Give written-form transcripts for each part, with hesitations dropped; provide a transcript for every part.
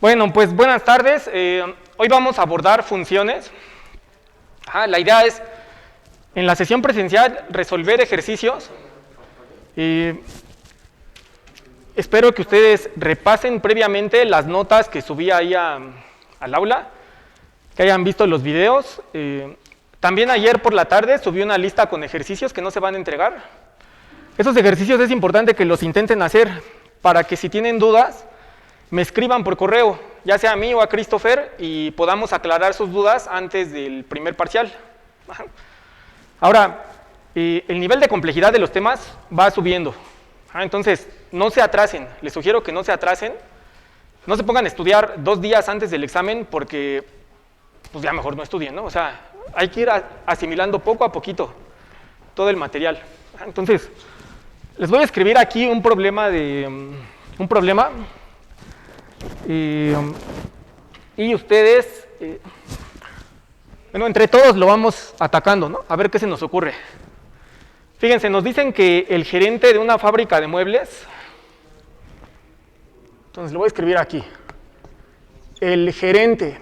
Bueno, pues buenas tardes. Hoy vamos a abordar funciones. La idea es, en la sesión presencial, resolver ejercicios. Espero que ustedes repasen previamente las notas que subí ahí al aula, que hayan visto los videos. También ayer por la tarde subí una lista con ejercicios que no se van a entregar. Esos ejercicios es importante que los intenten hacer para que si tienen dudas, me escriban por correo, ya sea a mí o a Christopher, y podamos aclarar sus dudas antes del primer parcial. Ahora, el nivel de complejidad de los temas va subiendo. Entonces, no se atrasen, les sugiero que no se atrasen, no se pongan a estudiar 2 días antes del examen porque, pues ya mejor no estudien, ¿no? O sea, hay que ir asimilando poco a poquito todo el material. Entonces, les voy a escribir aquí un problema y ustedes, bueno, entre todos lo vamos atacando, ¿no? A ver qué se nos ocurre. Fíjense, nos dicen que el gerente de una fábrica de muebles, entonces lo voy a escribir aquí, el gerente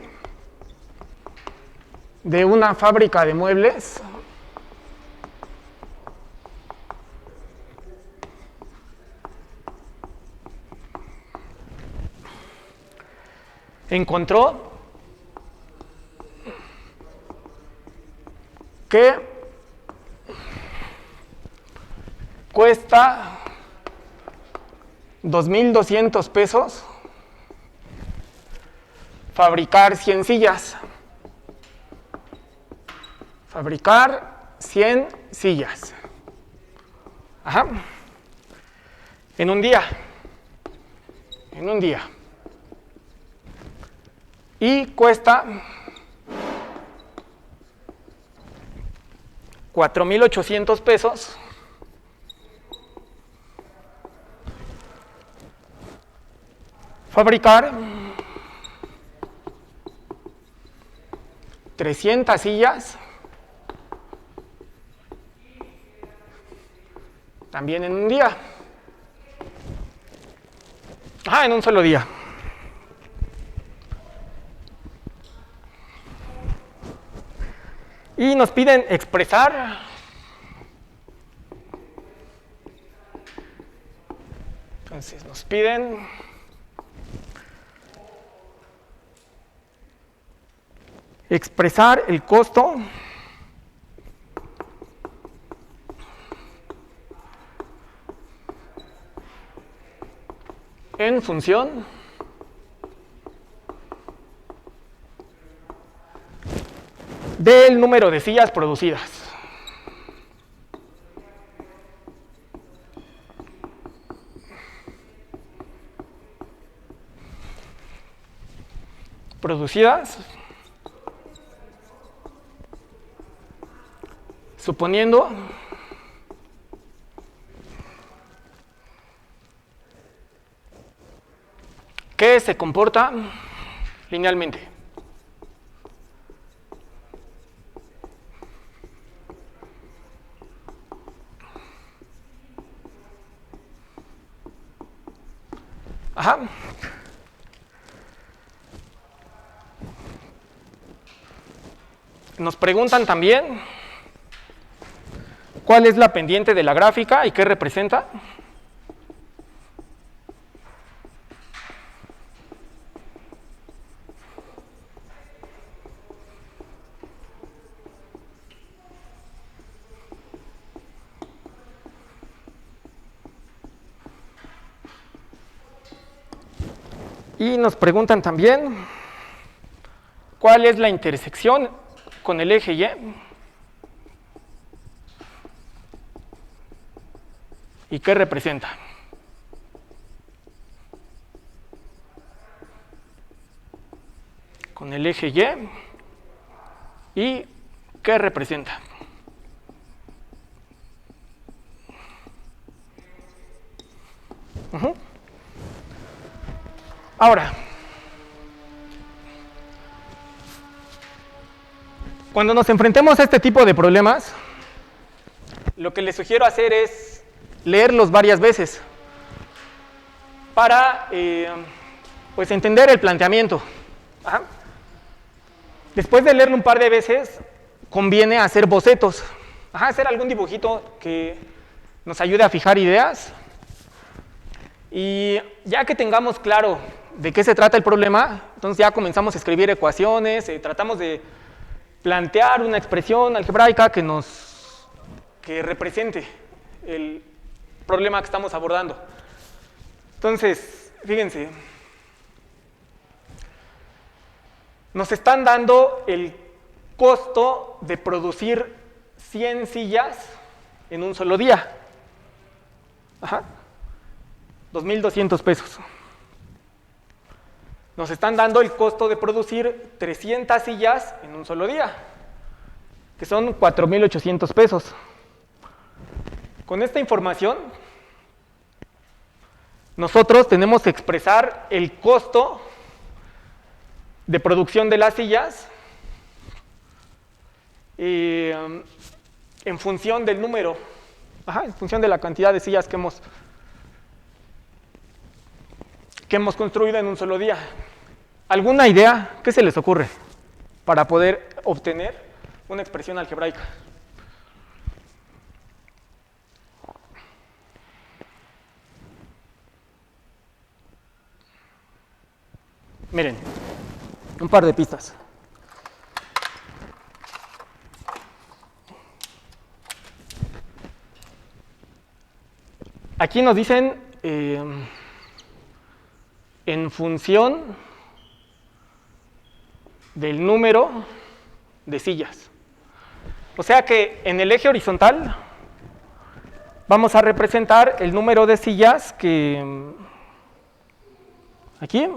de una fábrica de muebles encontró que cuesta 2,200 pesos fabricar 100 sillas. Fabricar 100 sillas. En un día. Y cuesta 4,800 pesos fabricar 300 sillas también en un día. En un solo día. Y nos piden expresar entonces nos piden expresar el costo en función del número de sillas producidas. Suponiendo que se comporta linealmente. Nos preguntan también cuál es la pendiente de la gráfica y qué representa. Y nos preguntan también cuál es la intersección con el eje Y y qué representa. Con el eje y qué representa. Ahora, cuando nos enfrentemos a este tipo de problemas, lo que les sugiero hacer es leerlos varias veces para pues entender el planteamiento. Ajá. Después de leerlo un par de veces, conviene hacer bocetos. Ajá, hacer algún dibujito que nos ayude a fijar ideas. Y ya que tengamos claro de qué se trata el problema, entonces ya comenzamos a escribir ecuaciones, tratamos de plantear una expresión algebraica que represente el problema que estamos abordando. Entonces, fíjense, nos están dando el costo de producir 100 sillas en un solo día. Ajá. 2.200 pesos. Nos están dando el costo de producir 300 sillas en un solo día, que son 4.800 pesos. Con esta información, nosotros tenemos que expresar el costo de producción de las sillas en función del número, en función de la cantidad de sillas que hemos construido en un solo día. ¿Alguna idea? ¿Qué se les ocurre para poder obtener una expresión algebraica? Miren, un par de pistas. Aquí nos dicen en función del número de sillas. O sea que en el eje horizontal vamos a representar el número de sillas que aquí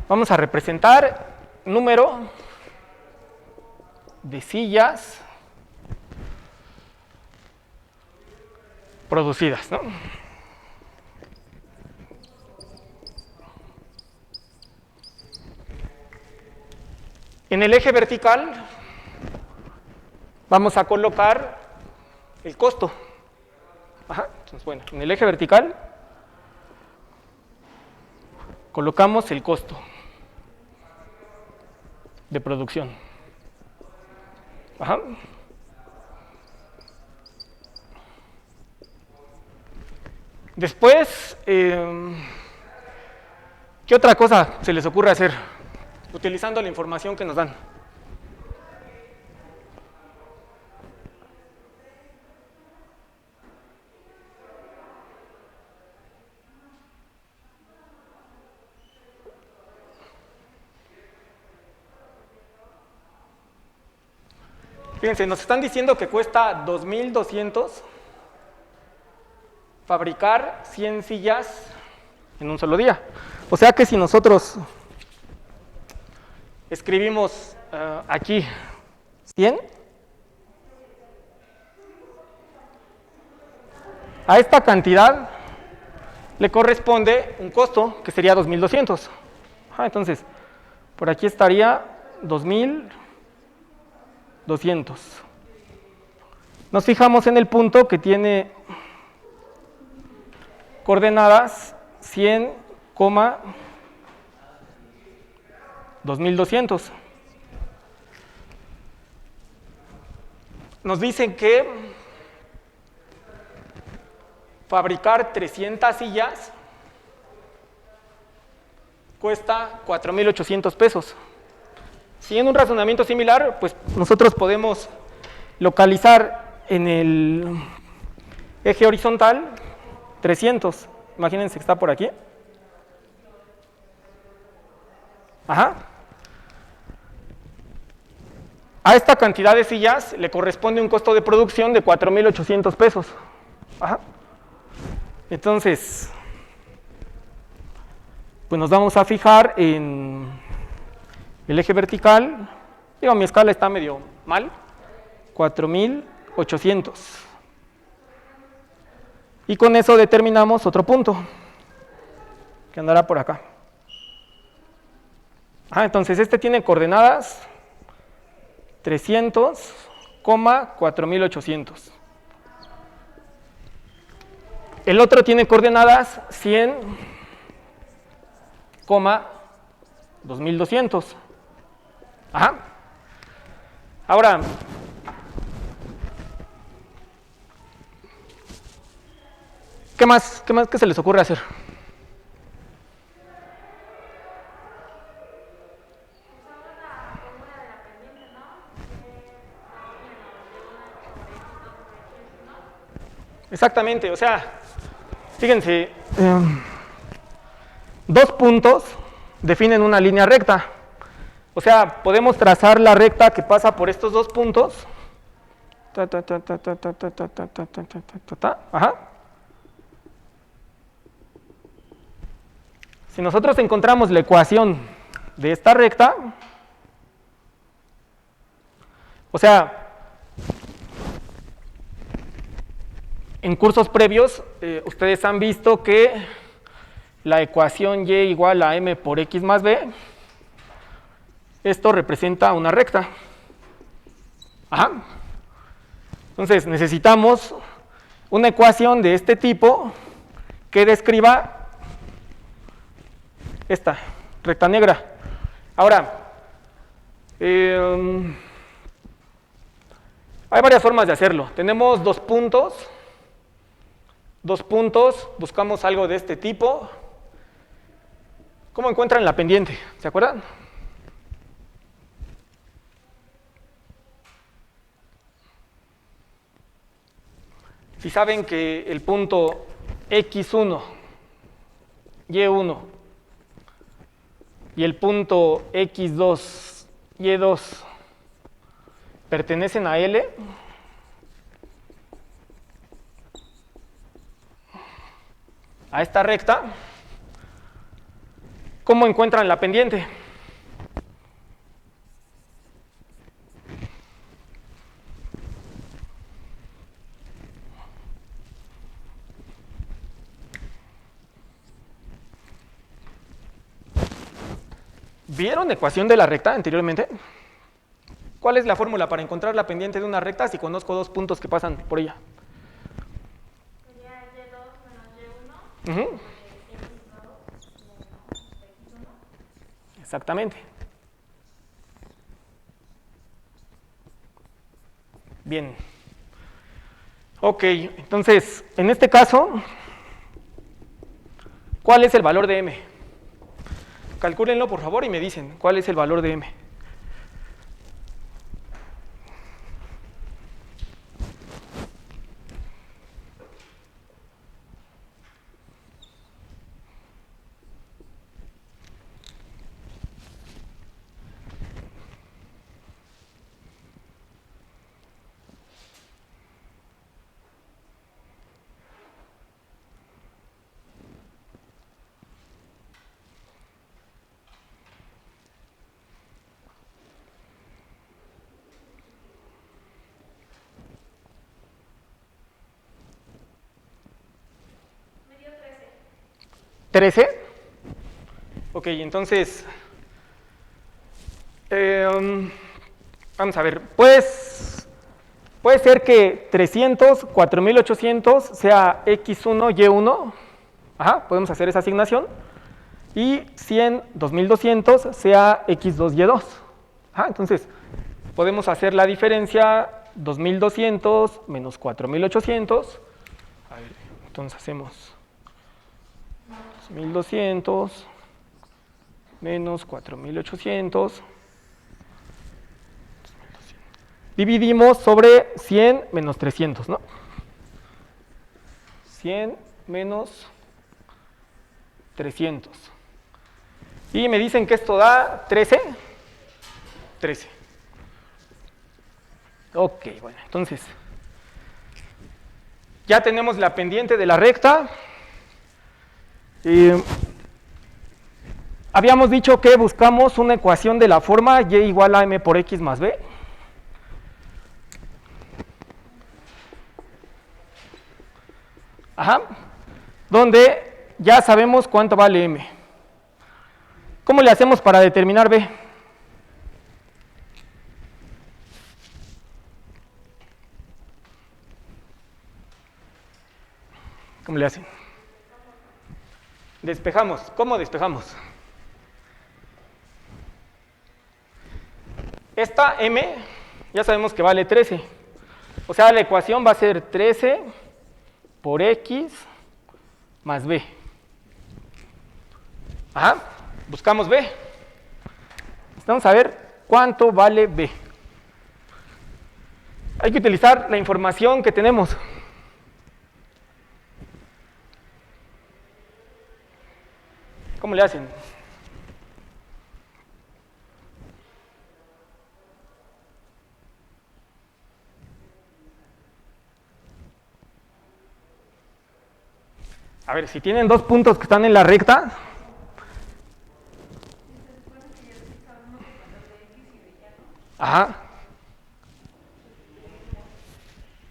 vamos a representar número de sillas producidas, ¿no? En el eje vertical vamos a colocar el costo. Entonces, bueno, en el eje vertical colocamos el costo de producción. Después, ¿qué otra cosa se les ocurre hacer utilizando la información que nos dan? Fíjense, nos están diciendo que cuesta 2.200 fabricar 100 sillas en un solo día. O sea que si nosotros escribimos aquí 100, a esta cantidad le corresponde un costo que sería 2.200. Entonces, por aquí estaría 2.200. Nos fijamos en el punto que tiene coordenadas 100, 2.200. Nos dicen que fabricar 300 sillas cuesta 4.800 pesos. Siguiendo un razonamiento similar, pues nosotros podemos localizar en el eje horizontal 300. Imagínense que está por aquí. A esta cantidad de sillas le corresponde un costo de producción de 4.800 pesos. Entonces, pues nos vamos a fijar en el eje vertical. Digo, mi escala está medio mal. 4.800. Y con eso determinamos otro punto, que andará por acá. Entonces este tiene coordenadas 300, 4.800. El otro tiene coordenadas 100, coma 2200. Ajá. Ahora, ¿qué se les ocurre hacer? Exactamente, o sea, fíjense, dos puntos definen una línea recta. O sea, podemos trazar la recta que pasa por estos dos puntos. Ajá. Si nosotros encontramos la ecuación de esta recta, o sea, en cursos previos, ustedes han visto que la ecuación y igual a m por x más b, esto representa una recta. Ajá. Entonces, necesitamos una ecuación de este tipo que describa esta recta negra. Ahora, hay varias formas de hacerlo. Tenemos dos puntos, buscamos algo de este tipo. ¿Cómo encuentran la pendiente? ¿Se acuerdan? Si saben que el punto x1, y1 y el punto x2, y2 pertenecen a L, a esta recta, ¿cómo encuentran la pendiente? ¿Vieron ecuación de la recta anteriormente? ¿Cuál es la fórmula para encontrar la pendiente de una recta si conozco dos puntos que pasan por ella? Sería y2 menos y1. Exactamente. Bien. Ok, entonces, en este caso, ¿cuál es el valor de m? Calcúlenlo, por favor, y me dicen cuál es el valor de m. Me dio 13. Ok, entonces, vamos a ver, pues, puede ser que 300, 4800 sea x1, y1, ajá, podemos hacer esa asignación, y 100, 2200 sea x2, y2, ajá, entonces, podemos hacer la diferencia 2200 menos 4800, a ver, entonces hacemos 2200 menos 4800, dividimos sobre 100 menos 300, ¿no? 100 menos 300. Y me dicen que esto da 13. 13. Ok, bueno, entonces, ya tenemos la pendiente de la recta. Habíamos dicho que buscamos una ecuación de la forma y igual a m por x más b. Ajá. Donde ya sabemos cuánto vale m. ¿Cómo le hacemos para determinar b? ¿Cómo le hacen? Despejamos. ¿Cómo despejamos? Esta m ya sabemos que vale 13. O sea, la ecuación va a ser 13 por x más b. Ajá, buscamos b. Vamos a ver cuánto vale b. Hay que utilizar la información que tenemos. ¿Cómo le hacen? A ver, si tienen dos puntos que están en la recta. Ajá.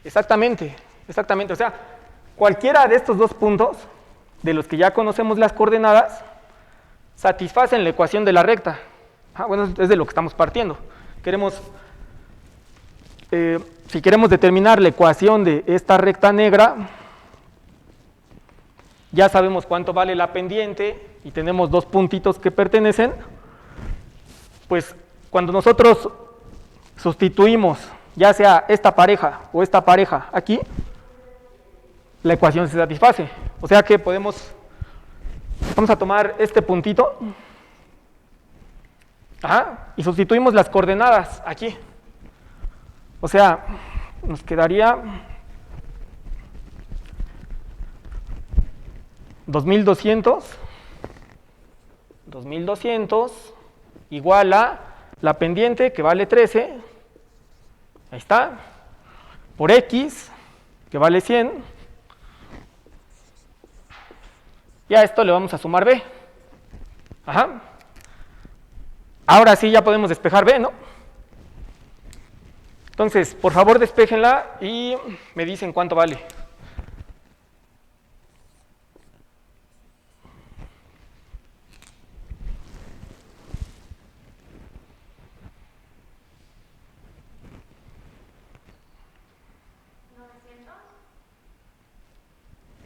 Exactamente, exactamente. O sea, cualquiera de estos dos puntos, de los que ya conocemos las coordenadas, satisfacen la ecuación de la recta. Bueno, es de lo que estamos partiendo. Si queremos determinar la ecuación de esta recta negra, ya sabemos cuánto vale la pendiente y tenemos dos puntitos que pertenecen. Pues cuando nosotros sustituimos ya sea esta pareja o esta pareja aquí, la ecuación se satisface. O sea que vamos a tomar este puntito, y sustituimos las coordenadas aquí. O sea, nos quedaría 2200 igual a la pendiente que vale 13, ahí está, por x que vale 100, y a esto le vamos a sumar b. Ahora sí ya podemos despejar b, ¿no? Entonces, por favor despéjenla y me dicen cuánto vale.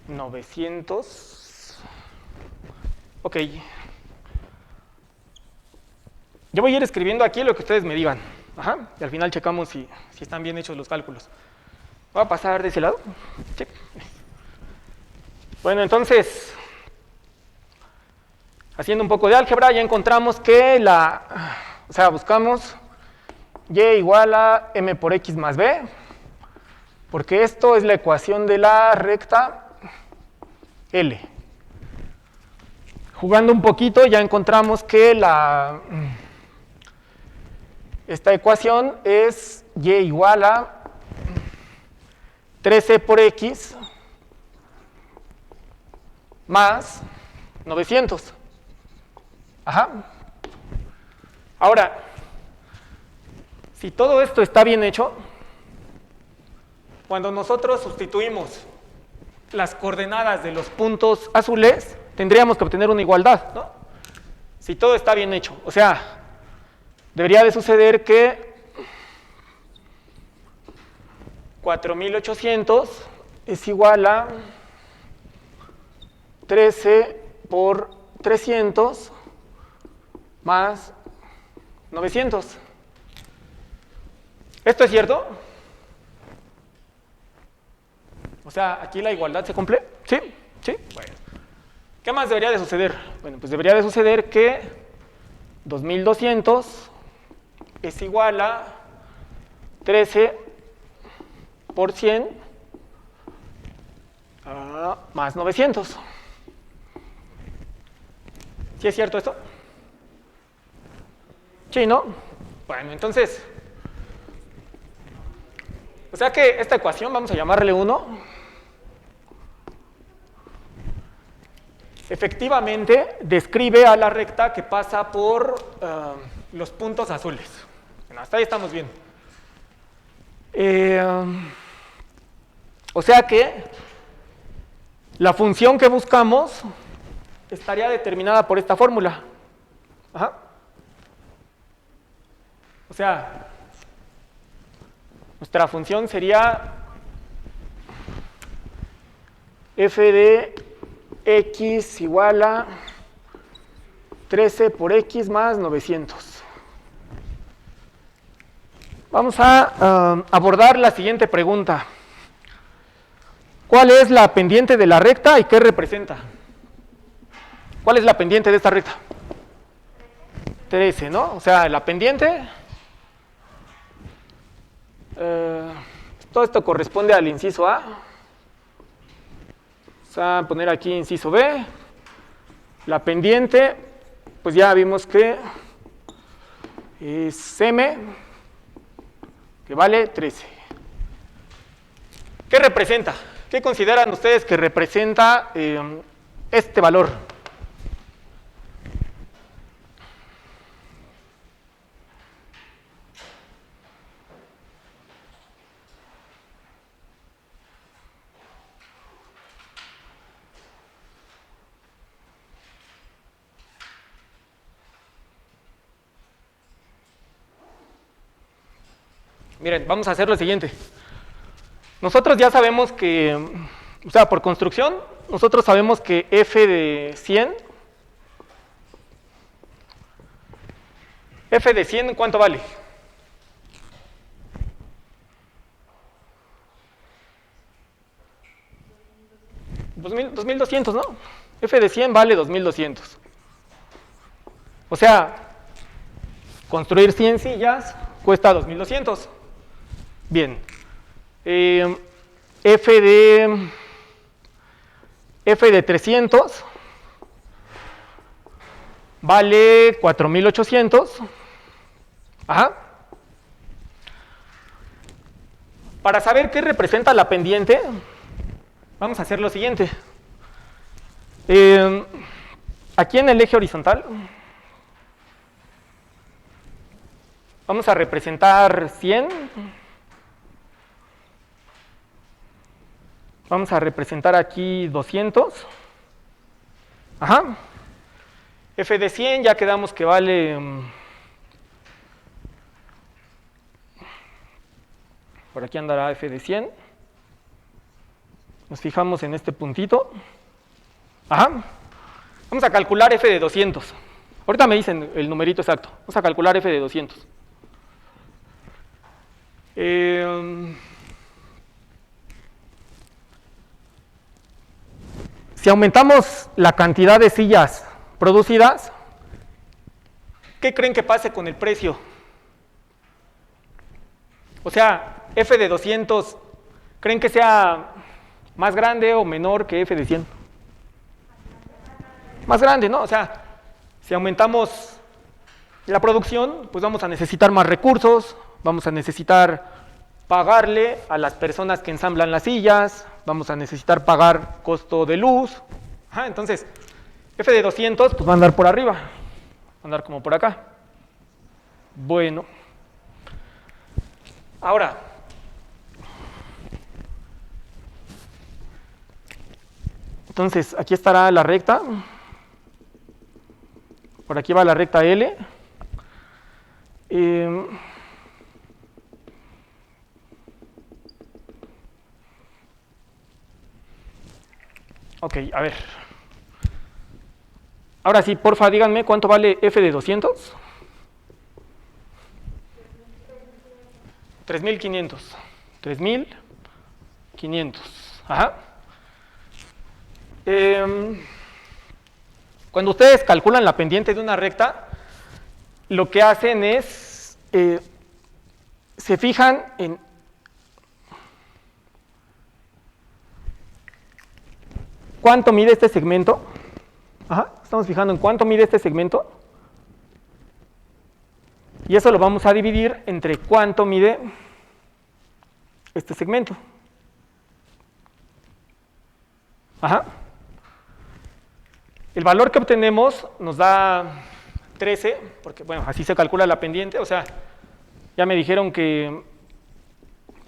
¿900? Ok. Yo voy a ir escribiendo aquí lo que ustedes me digan. Y al final checamos si están bien hechos los cálculos. ¿Voy a pasar de ese lado? Sí. Bueno, entonces, haciendo un poco de álgebra, ya encontramos que buscamos y igual a m por x más b, porque esto es la ecuación de la recta L. Jugando un poquito, ya encontramos que esta ecuación es y igual a 13 por x más 900. Ahora, si todo esto está bien hecho, cuando nosotros sustituimos las coordenadas de los puntos azules, tendríamos que obtener una igualdad, ¿no? Si todo está bien hecho. O sea, debería de suceder que 4800 es igual a 13 por 300 más 900. ¿Esto es cierto? O sea, ¿aquí la igualdad se cumple? ¿Sí? ¿Sí? Bueno. ¿Qué más debería de suceder? Bueno, pues debería de suceder que 2200 es igual a 13 por 100 más 900. ¿Sí es cierto esto? Sí, ¿no? Bueno, entonces, o sea que esta ecuación, vamos a llamarle 1, efectivamente describe a la recta que pasa por los puntos azules. Bueno, hasta ahí estamos bien. O sea que la función que buscamos estaría determinada por esta fórmula. O sea, nuestra función sería f de x igual a 13 por x más 900. Vamos a abordar la siguiente pregunta. ¿Cuál es la pendiente de la recta y qué representa? ¿Cuál es la pendiente de esta recta? 13, ¿no? O sea, la pendiente... todo esto corresponde al inciso A. Vamos a poner aquí inciso B. La pendiente, pues ya vimos que es M, que vale 13. ¿Qué representa? ¿Qué consideran ustedes que representa este valor? Miren, vamos a hacer lo siguiente. Nosotros ya sabemos que, o sea, por construcción, nosotros sabemos que f de 100, ¿cuánto vale? 2200, ¿no? F de 100 vale 2200. O sea, construir 100 sillas cuesta 2200. Bien. F de 300 vale 4800. Ajá. Para saber qué representa la pendiente, vamos a hacer lo siguiente. Aquí en el eje horizontal vamos a representar 100. Vamos a representar aquí 200. Ajá. F de 100 ya quedamos que vale... por aquí andará F de 100. Nos fijamos en este puntito. Ajá. Vamos a calcular F de 200. Ahorita me dicen el numerito exacto. Vamos a calcular F de 200. Si aumentamos la cantidad de sillas producidas, ¿qué creen que pase con el precio? O sea, F de 200, ¿creen que sea más grande o menor que F de 100? Más grande, ¿no? O sea, si aumentamos la producción, pues vamos a necesitar más recursos, vamos a necesitar pagarle a las personas que ensamblan las sillas, vamos a necesitar pagar costo de luz. Ajá, entonces, F de 200 pues va a andar por arriba, va a andar como por acá. Bueno. Ahora, entonces, aquí estará la recta. Por aquí va la recta L. Ok, a ver. Ahora sí, porfa, díganme cuánto vale F de 200. 3500. 3500. Ajá. Cuando ustedes calculan la pendiente de una recta, lo que hacen es, se fijan en cuánto mide este segmento. Ajá, estamos fijando en cuánto mide este segmento. Y eso lo vamos a dividir entre cuánto mide este segmento. Ajá. El valor que obtenemos nos da 13, porque bueno, así se calcula la pendiente, o sea, ya me dijeron que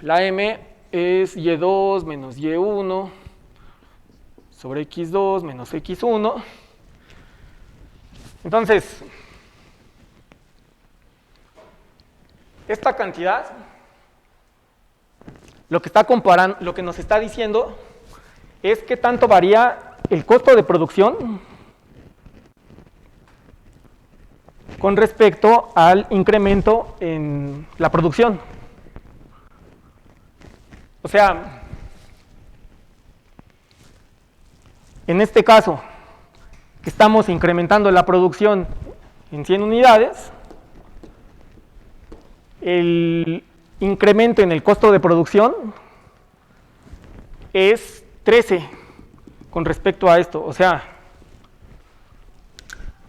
la M es Y2 menos Y1 sobre X2 menos X1. Entonces, esta cantidad, lo que está comparando, lo que nos está diciendo es qué tanto varía el costo de producción con respecto al incremento en la producción. O sea, en este caso, que estamos incrementando la producción en 100 unidades, el incremento en el costo de producción es 13 con respecto a esto. O sea,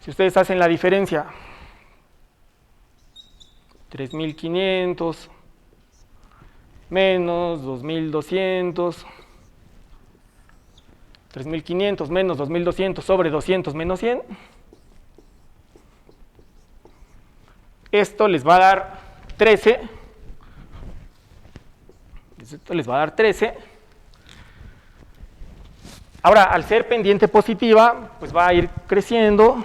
si ustedes hacen la diferencia, 3.500 menos 2.200, 3.500 menos 2.200 sobre 200 menos 100, esto les va a dar 13, esto les va a dar 13. Ahora, al ser pendiente positiva, pues va a ir creciendo.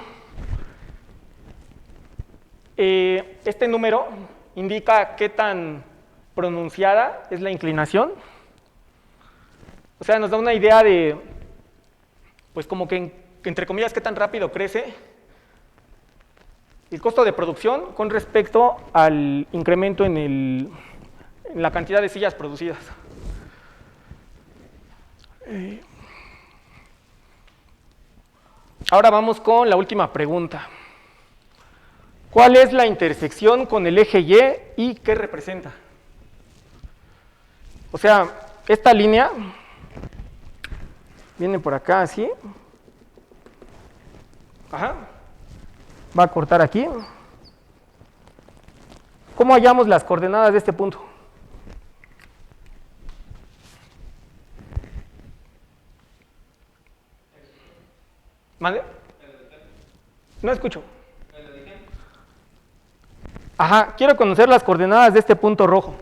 Este número indica qué tan pronunciada es la inclinación. O sea, nos da una idea de, pues como que, entre comillas, qué tan rápido crece el costo de producción con respecto al incremento en la cantidad de sillas producidas. Ahora vamos con la última pregunta. ¿Cuál es la intersección con el eje Y qué representa? O sea, esta línea viene por acá así. Ajá. Va a cortar aquí. ¿Cómo hallamos las coordenadas de este punto? ¿Mande? No escucho. Ajá, quiero conocer las coordenadas de este punto rojo.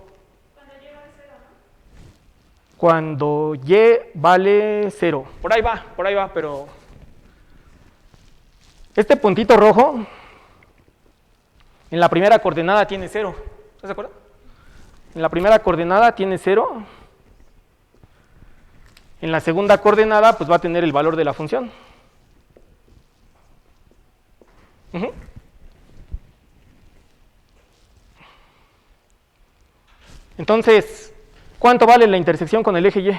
Cuando Y vale 0. Por ahí va, pero este puntito rojo en la primera coordenada tiene 0. ¿Estás de acuerdo? En la primera coordenada tiene 0. En la segunda coordenada pues va a tener el valor de la función. Entonces, ¿cuánto vale la intersección con el eje Y?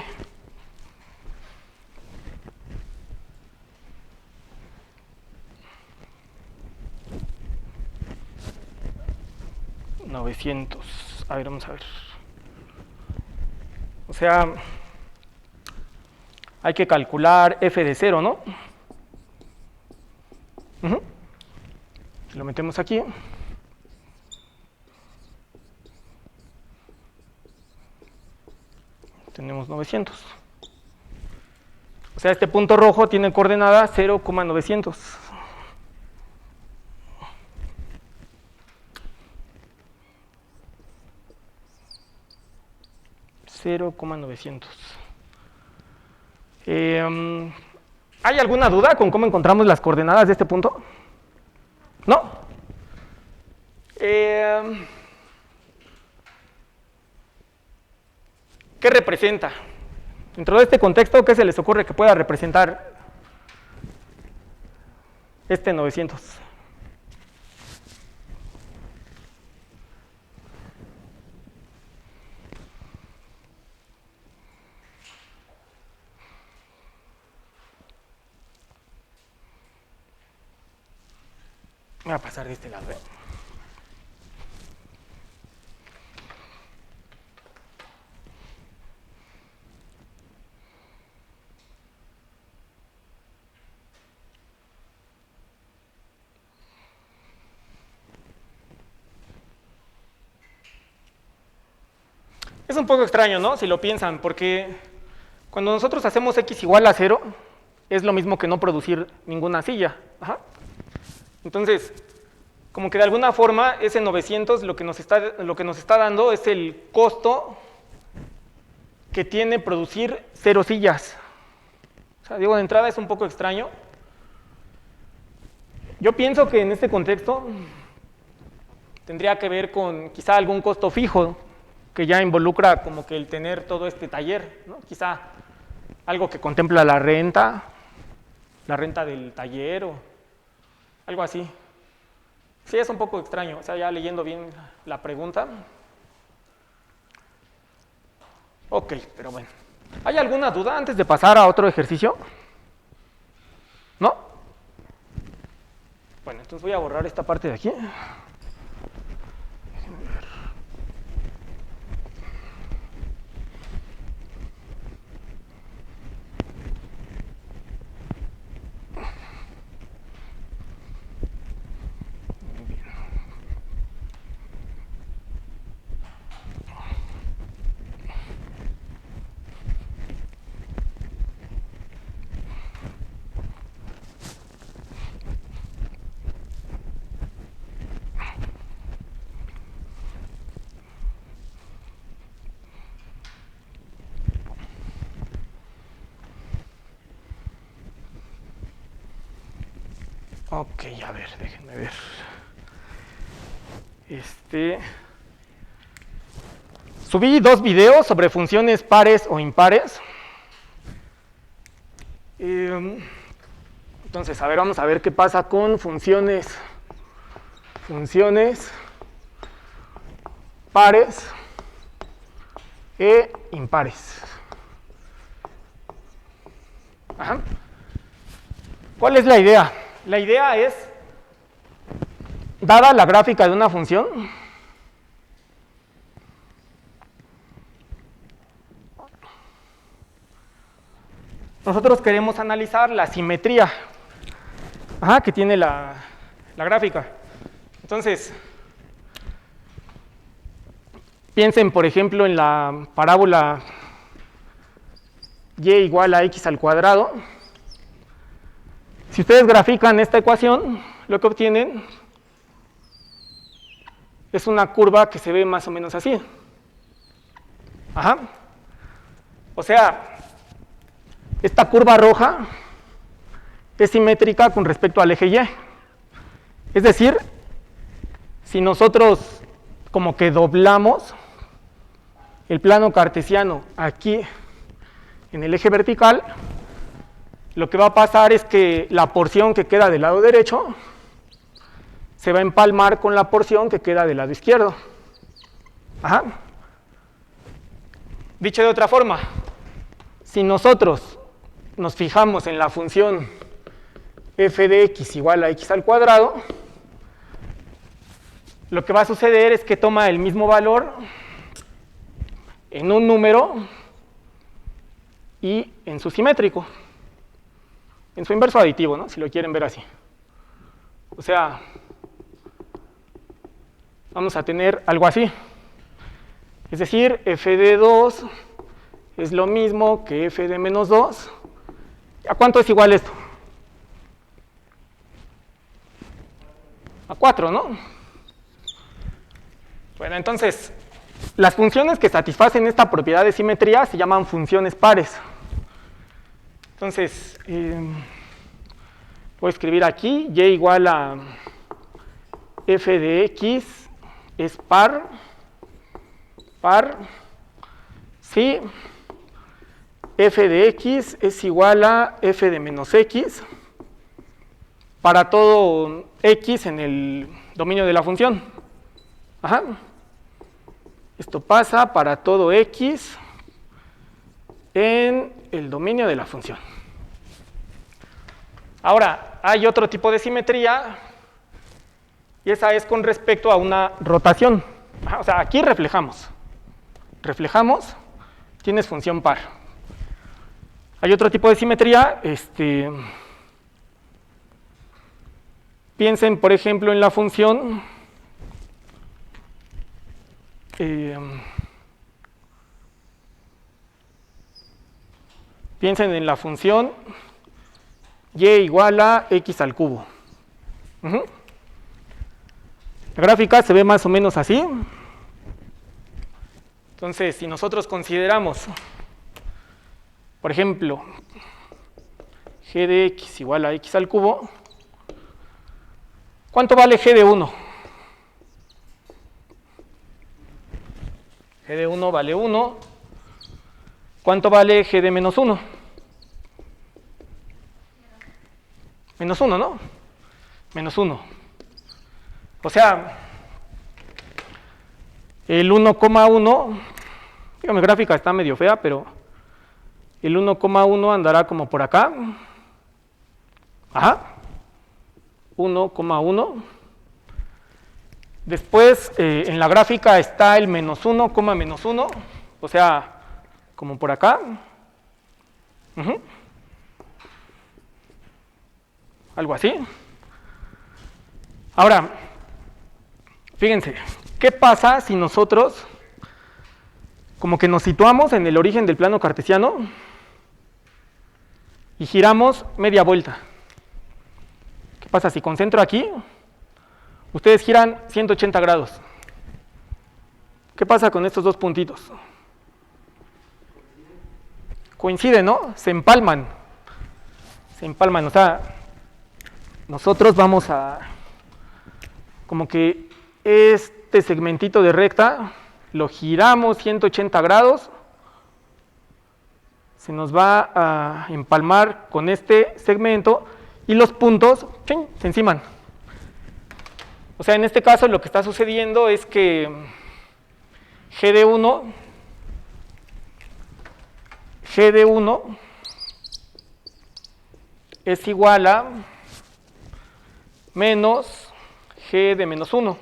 $900. A ver, vamos a ver. O sea, hay que calcular f de 0, ¿no? Lo metemos aquí. Tenemos 900. O sea, este punto rojo tiene coordenada 0,900. ¿Hay alguna duda con cómo encontramos las coordenadas de este punto? ¿No? ¿Qué representa? Dentro de este contexto, ¿qué se les ocurre que pueda representar este 900? Voy a pasar de este lado. Es un poco extraño, ¿no? Si lo piensan, porque cuando nosotros hacemos x igual a 0, es lo mismo que no producir ninguna silla. Ajá. Entonces, como que de alguna forma ese 900 lo que nos está dando es el costo que tiene producir 0 sillas. O sea, digo, de entrada es un poco extraño. Yo pienso que en este contexto tendría que ver con quizá algún costo fijo que ya involucra como que el tener todo este taller, ¿no? Quizá algo que contempla la renta del taller o algo así. Sí, es un poco extraño, o sea, ya leyendo bien la pregunta. Ok, pero bueno. ¿Hay alguna duda antes de pasar a otro ejercicio? ¿No? Bueno, entonces voy a borrar esta parte de aquí. Déjenme ver. Muy bien. Ok, a ver, déjenme ver. Subí 2 videos sobre funciones pares o impares. Entonces, a ver, vamos a ver qué pasa con funciones pares e impares. Ajá. ¿Cuál es la idea? La idea es, dada la gráfica de una función, nosotros queremos analizar la simetría que tiene la gráfica. Entonces, piensen, por ejemplo, en la parábola y igual a x al cuadrado. Si ustedes grafican esta ecuación, lo que obtienen es una curva que se ve más o menos así. Ajá. O sea, esta curva roja es simétrica con respecto al eje y. Es decir, si nosotros como que doblamos el plano cartesiano aquí en el eje vertical, lo que va a pasar es que la porción que queda del lado derecho se va a empalmar con la porción que queda del lado izquierdo. Ajá. Dicho de otra forma, si nosotros nos fijamos en la función f de x igual a x al cuadrado, lo que va a suceder es que toma el mismo valor en un número y en su simétrico, en su inverso aditivo, ¿no? Si lo quieren ver así. O sea, vamos a tener algo así. Es decir, f de 2 es lo mismo que f de menos 2. ¿A cuánto es igual esto? A 4, ¿no? Bueno, entonces, las funciones que satisfacen esta propiedad de simetría se llaman funciones pares. Entonces, voy a escribir aquí, y igual a f de x es par, si f de x es igual a f de menos x para todo x en el dominio de la función. Ajá. Esto pasa para todo x en el dominio de la función. Ahora, hay otro tipo de simetría, y esa es con respecto a una rotación. O sea, aquí reflejamos, tienes función par. Hay otro tipo de simetría, piensen, por ejemplo, en la función y igual a x al cubo. La gráfica se ve más o menos así. Entonces, si nosotros consideramos, por ejemplo, g de x igual a x al cubo, ¿cuánto vale g de 1? G de 1 vale 1. ¿Cuánto vale g de menos 1? Menos 1, ¿no? Menos 1. O sea, el 1,1 Mi gráfica está medio fea, pero el 1,1 andará como por acá. Ajá. 1,1. Después, en la gráfica está el menos 1, menos 1, o sea, como por acá. Algo así. Ahora, fíjense, ¿qué pasa si nosotros como que nos situamos en el origen del plano cartesiano y giramos media vuelta? ¿Qué pasa si concentro aquí? Ustedes giran 180 grados. ¿Qué pasa con estos dos puntitos? Coinciden, ¿no? Se empalman. Se empalman, o sea, nosotros vamos a... como que este segmentito de recta lo giramos 180 grados, se nos va a empalmar con este segmento y los puntos ¡chin!, se enciman. O sea, en este caso lo que está sucediendo es que GD1 es igual a menos G de menos 1.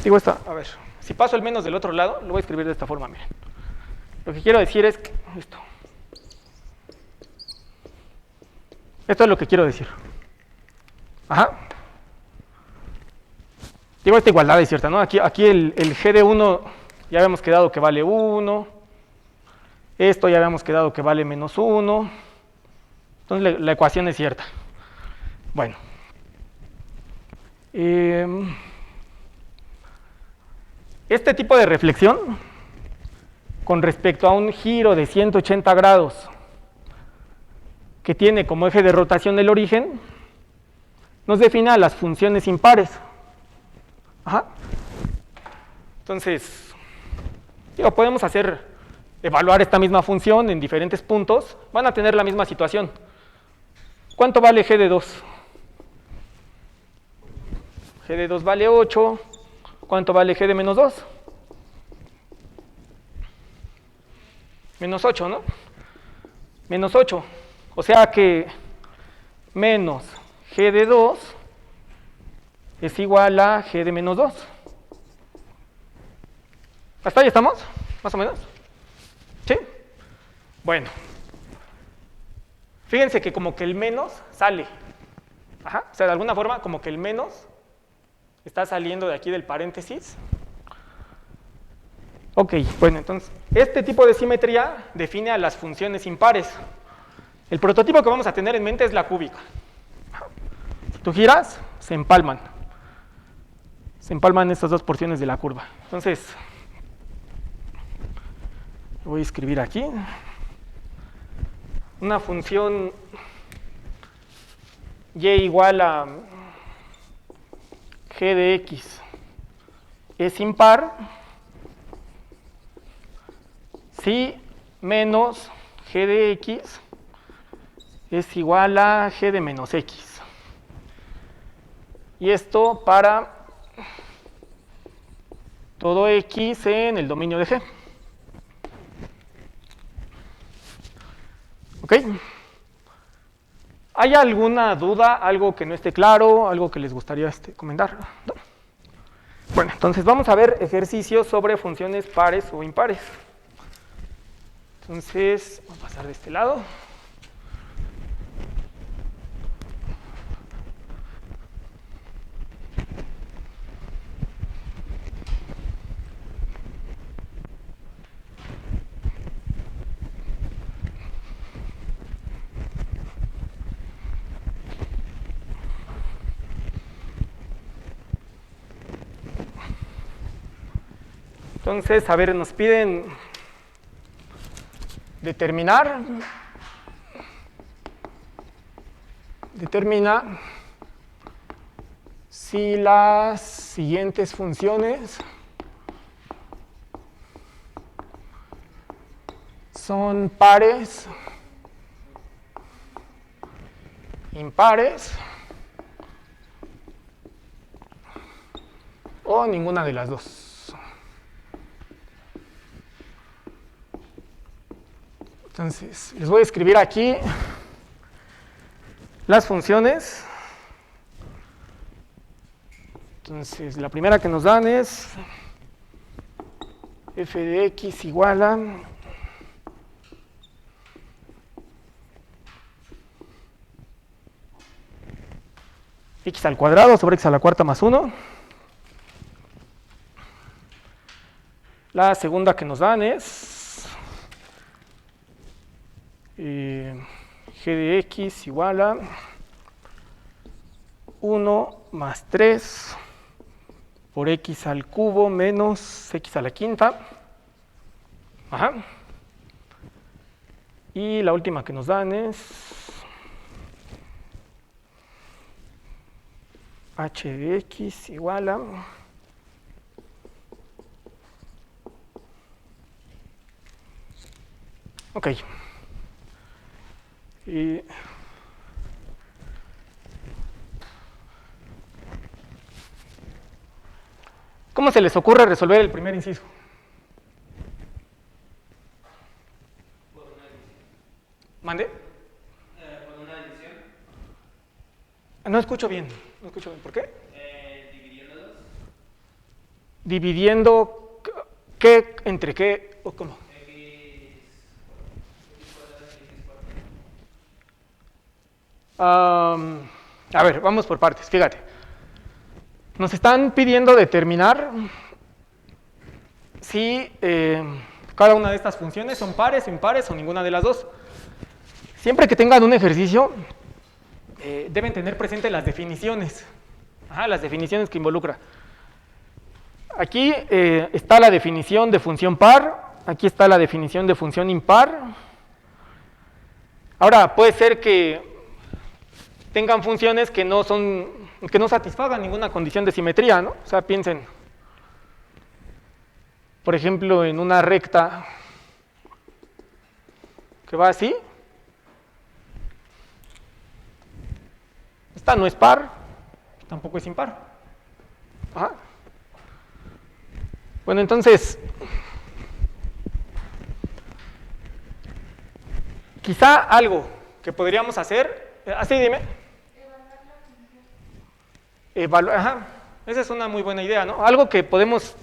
Digo esto, a ver, si paso el menos del otro lado, lo voy a escribir de esta forma, miren. Lo que quiero decir es que esto. Esto es lo que quiero decir. Ajá. Digo, esta igualdad es cierta, ¿no? Aquí el G de 1 ya habíamos quedado que vale 1. Esto ya habíamos quedado que vale menos 1. Entonces la ecuación es cierta. Bueno. Este tipo de reflexión con respecto a un giro de 180 grados que tiene como eje de rotación el origen, nos define a las funciones impares. Ajá. Entonces, podemos evaluar esta misma función en diferentes puntos, van a tener la misma situación. ¿Cuánto vale G de 2? G de 2 vale 8. ¿Cuánto vale G de menos 2? Menos 8, ¿no? Menos 8. O sea que menos G de 2 es igual a G de menos 2. ¿Hasta ahí estamos? ¿Más o menos? ¿Sí? Bueno. Fíjense que como que el menos sale. Ajá. O sea, de alguna forma como que el menos está saliendo de aquí del paréntesis. Ok, bueno, entonces, este tipo de simetría define a las funciones impares. El prototipo que vamos a tener en mente es la cúbica. Si tú giras, se empalman. Se empalman estas dos porciones de la curva. Entonces, voy a escribir aquí. Una función y igual a g de x es impar si menos g de x es igual a g de menos x. Y esto para todo x en el dominio de G. ¿Ok? ¿Hay alguna duda, algo que no esté claro, algo que les gustaría comentar? ¿No? Bueno, entonces vamos a ver ejercicios sobre funciones pares o impares. Entonces, vamos a pasar de este lado. Entonces, a ver, nos piden determina si las siguientes funciones son pares, impares o ninguna de las dos. Entonces, les voy a escribir aquí las funciones. Entonces, la primera que nos dan es f de x igual a x al cuadrado sobre x a la cuarta más 1. La segunda que nos dan es g de x igual a 1 más 3 por x al cubo menos x a la quinta. Ajá. Y la última que nos dan es h de x igual a ok. Y ¿cómo se les ocurre resolver el primer inciso? ¿Mande? ¿Con una adición? No escucho bien. No escucho bien. ¿Por qué? Dividiendo 2. Dividiendo qué entre qué o cómo. A ver, vamos por partes. Fíjate. Nos están pidiendo determinar si cada una de estas funciones son pares, impares o ninguna de las dos. Siempre que tengan un ejercicio, deben tener presente las definiciones. Ajá, las definiciones que involucra. Aquí está la definición de función par, aquí está la definición de función impar. Ahora, puede ser que tengan funciones que no satisfagan ninguna condición de simetría, ¿no? O sea, piensen, por ejemplo, en una recta que va así. Esta no es par, tampoco es impar. Ajá. Bueno, entonces, quizá algo que podríamos hacer, así dime. Ajá, esa es una muy buena idea, ¿no? Algo que podemos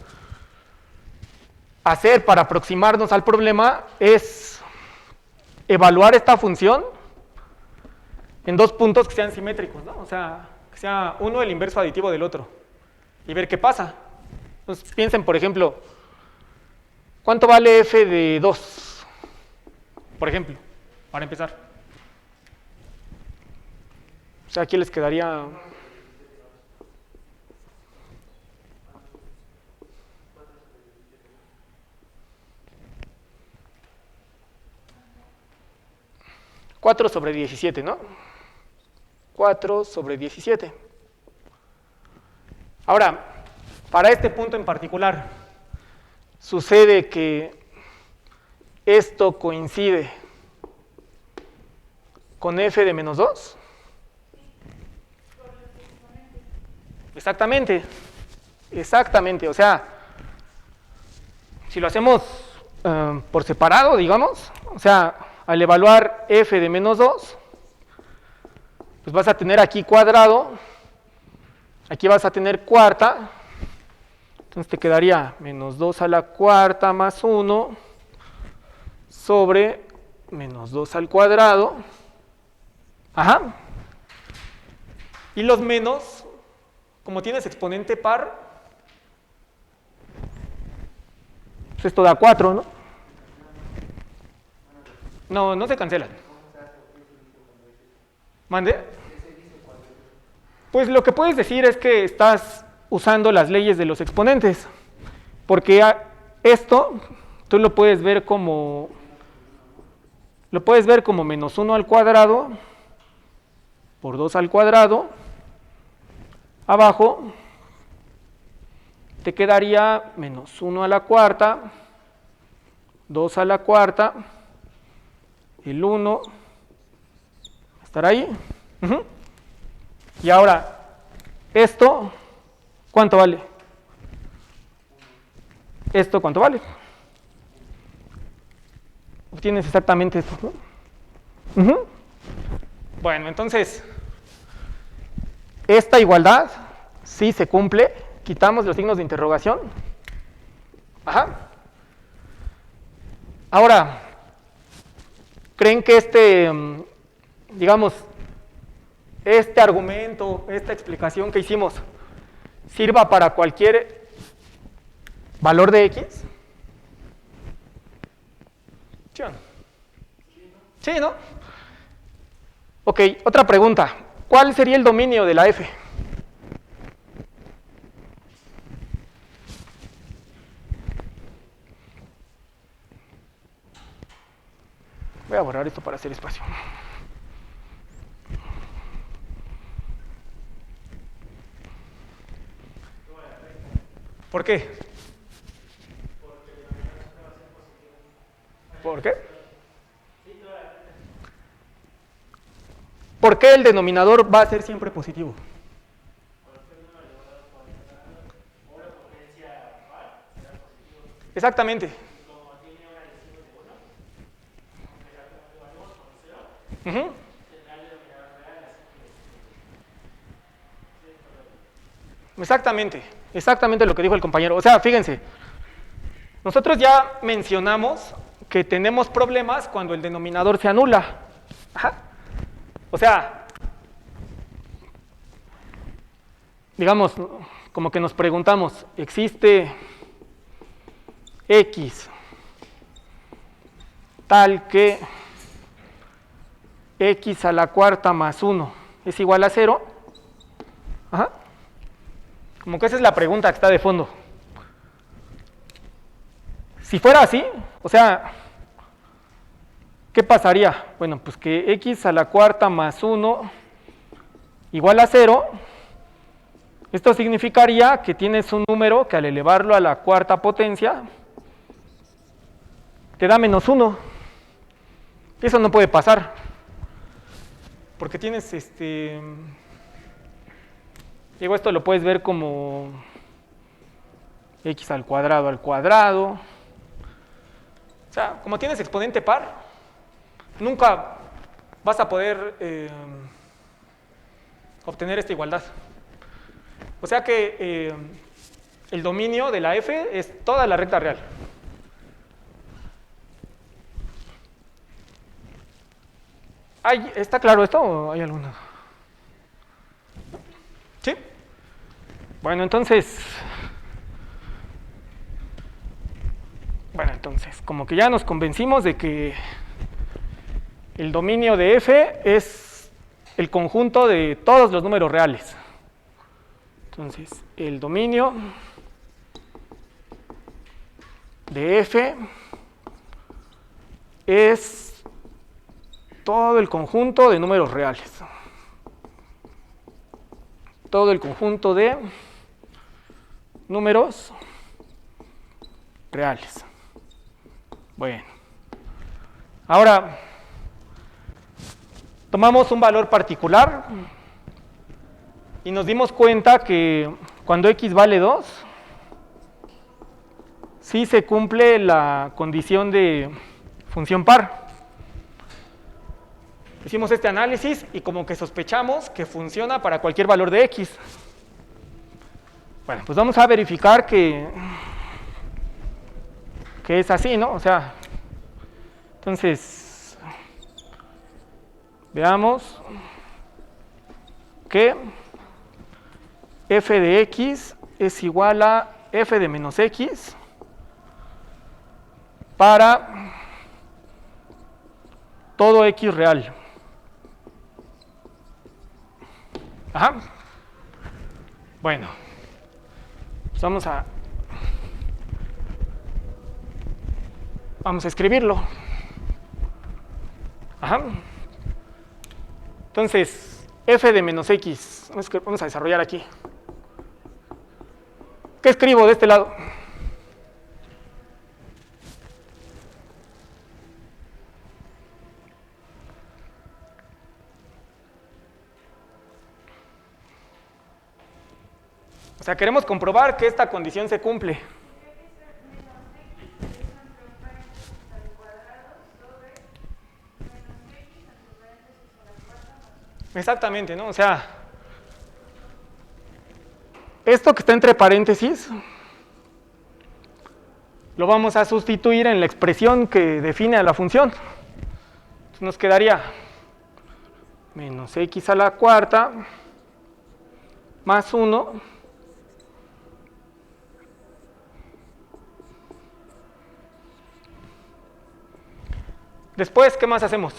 hacer para aproximarnos al problema es evaluar esta función en dos puntos que sean simétricos, ¿no? O sea, que sea uno el inverso aditivo del otro y ver qué pasa. Entonces, piensen, por ejemplo, ¿cuánto vale f de 2? Por ejemplo, para empezar. O sea, aquí les quedaría... ...4 sobre 17, ¿no? 4 sobre 17. Ahora, para este punto en particular, sucede que esto coincide con f de menos 2. Exactamente, exactamente. O sea, si lo hacemos por separado, digamos, o sea, al evaluar f de menos 2, pues vas a tener aquí cuadrado, aquí vas a tener cuarta, entonces te quedaría menos 2 a la cuarta más 1 sobre menos 2 al cuadrado. Ajá. Y los menos, como tienes exponente par, pues esto da 4, ¿no? No, no se cancelan. ¿Mande? Pues lo que puedes decir es que estás usando las leyes de los exponentes, porque esto tú lo puedes ver como menos 1 al cuadrado por 2 al cuadrado. Abajo te quedaría menos 1 a la cuarta, 2 a la cuarta, el 1 estará ahí. Y ahora, esto, ¿cuánto vale? ¿Esto cuánto vale? obtienes exactamente esto, ¿no? Ujú. Bueno, entonces, esta igualdad sí se cumple. Quitamos los signos de interrogación. Ajá. Ahora, ¿creen que digamos, este argumento, esta explicación que hicimos, sirva para cualquier valor de x? ¿Sí o no? Sí, ¿no? Ok, otra pregunta. ¿Cuál sería el dominio de la f? Voy a borrar esto para hacer espacio. ¿Por qué? ¿Por qué? ¿Por qué el denominador va a ser siempre positivo? Exactamente. Ujú. Exactamente, exactamente lo que dijo el compañero. O sea, fíjense, nosotros ya mencionamos que tenemos problemas cuando el denominador se anula. Ajá. O sea, digamos, como que nos preguntamos, ¿existe x tal que x a la cuarta más 1 es igual a 0? Ajá. Como que esa es la pregunta que está de fondo. Si fuera así, o sea, ¿qué pasaría? Bueno, pues que x a la cuarta más 1 igual a 0, esto significaría que tienes un número que al elevarlo a la cuarta potencia te da menos 1. Eso no puede pasar, porque tienes digo, esto lo puedes ver como x al cuadrado. O sea, como tienes exponente par, nunca vas a poder obtener esta igualdad. O sea que el dominio de la f es toda la recta real. ¿Está claro esto o hay alguna? ¿Sí? Bueno, entonces, como que ya nos convencimos de que el dominio de f es el conjunto de todos los números reales. Entonces, el dominio de f es todo el conjunto de números reales. Todo el conjunto de números reales. Bueno. Ahora, tomamos un valor particular y nos dimos cuenta que cuando x vale 2, sí se cumple la condición de función par. Hicimos este análisis y como que sospechamos que funciona para cualquier valor de x. Bueno, pues vamos a verificar que es así, ¿no? O sea, entonces, veamos que f de x es igual a f de menos x para todo x real. Ajá. Bueno, pues vamos a escribirlo. Ajá. Entonces, f de menos x, vamos a desarrollar aquí. ¿Qué escribo de este lado? O sea, queremos comprobar que esta condición se cumple. Exactamente, ¿no? O sea, esto que está entre paréntesis lo vamos a sustituir en la expresión que define a la función. Entonces nos quedaría menos x a la cuarta más 1 después, ¿qué más hacemos?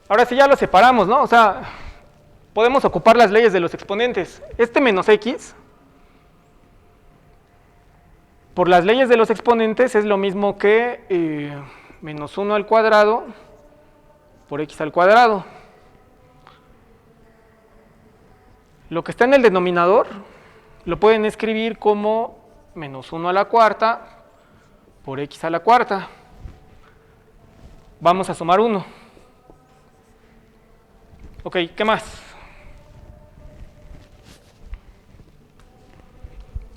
Ahora sí ya lo separamos, ¿no? O sea, podemos ocupar las leyes de los exponentes. Este menos x, por las leyes de los exponentes, es lo mismo que menos 1 al cuadrado por x al cuadrado. Lo que está en el denominador lo pueden escribir como menos 1 a la cuarta por x a la cuarta. Vamos a sumar 1. Ok, ¿qué más?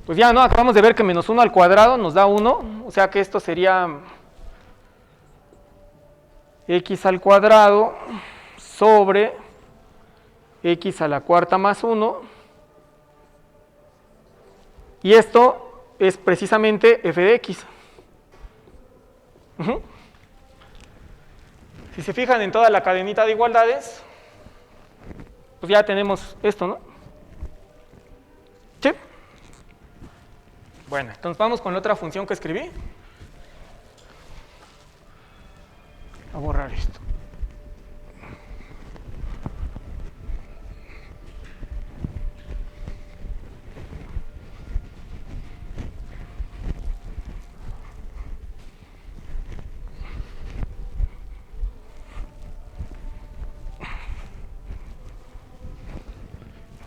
Pues ya, ¿no? Acabamos de ver que menos 1 al cuadrado nos da 1, o sea que esto sería x al cuadrado sobre x a la cuarta más 1. Y esto es precisamente f de x. Si se fijan en toda la cadenita de igualdades, pues ya tenemos esto, ¿no? ¿Sí? Bueno, entonces vamos con la otra función que escribí. Voy a borrar esto.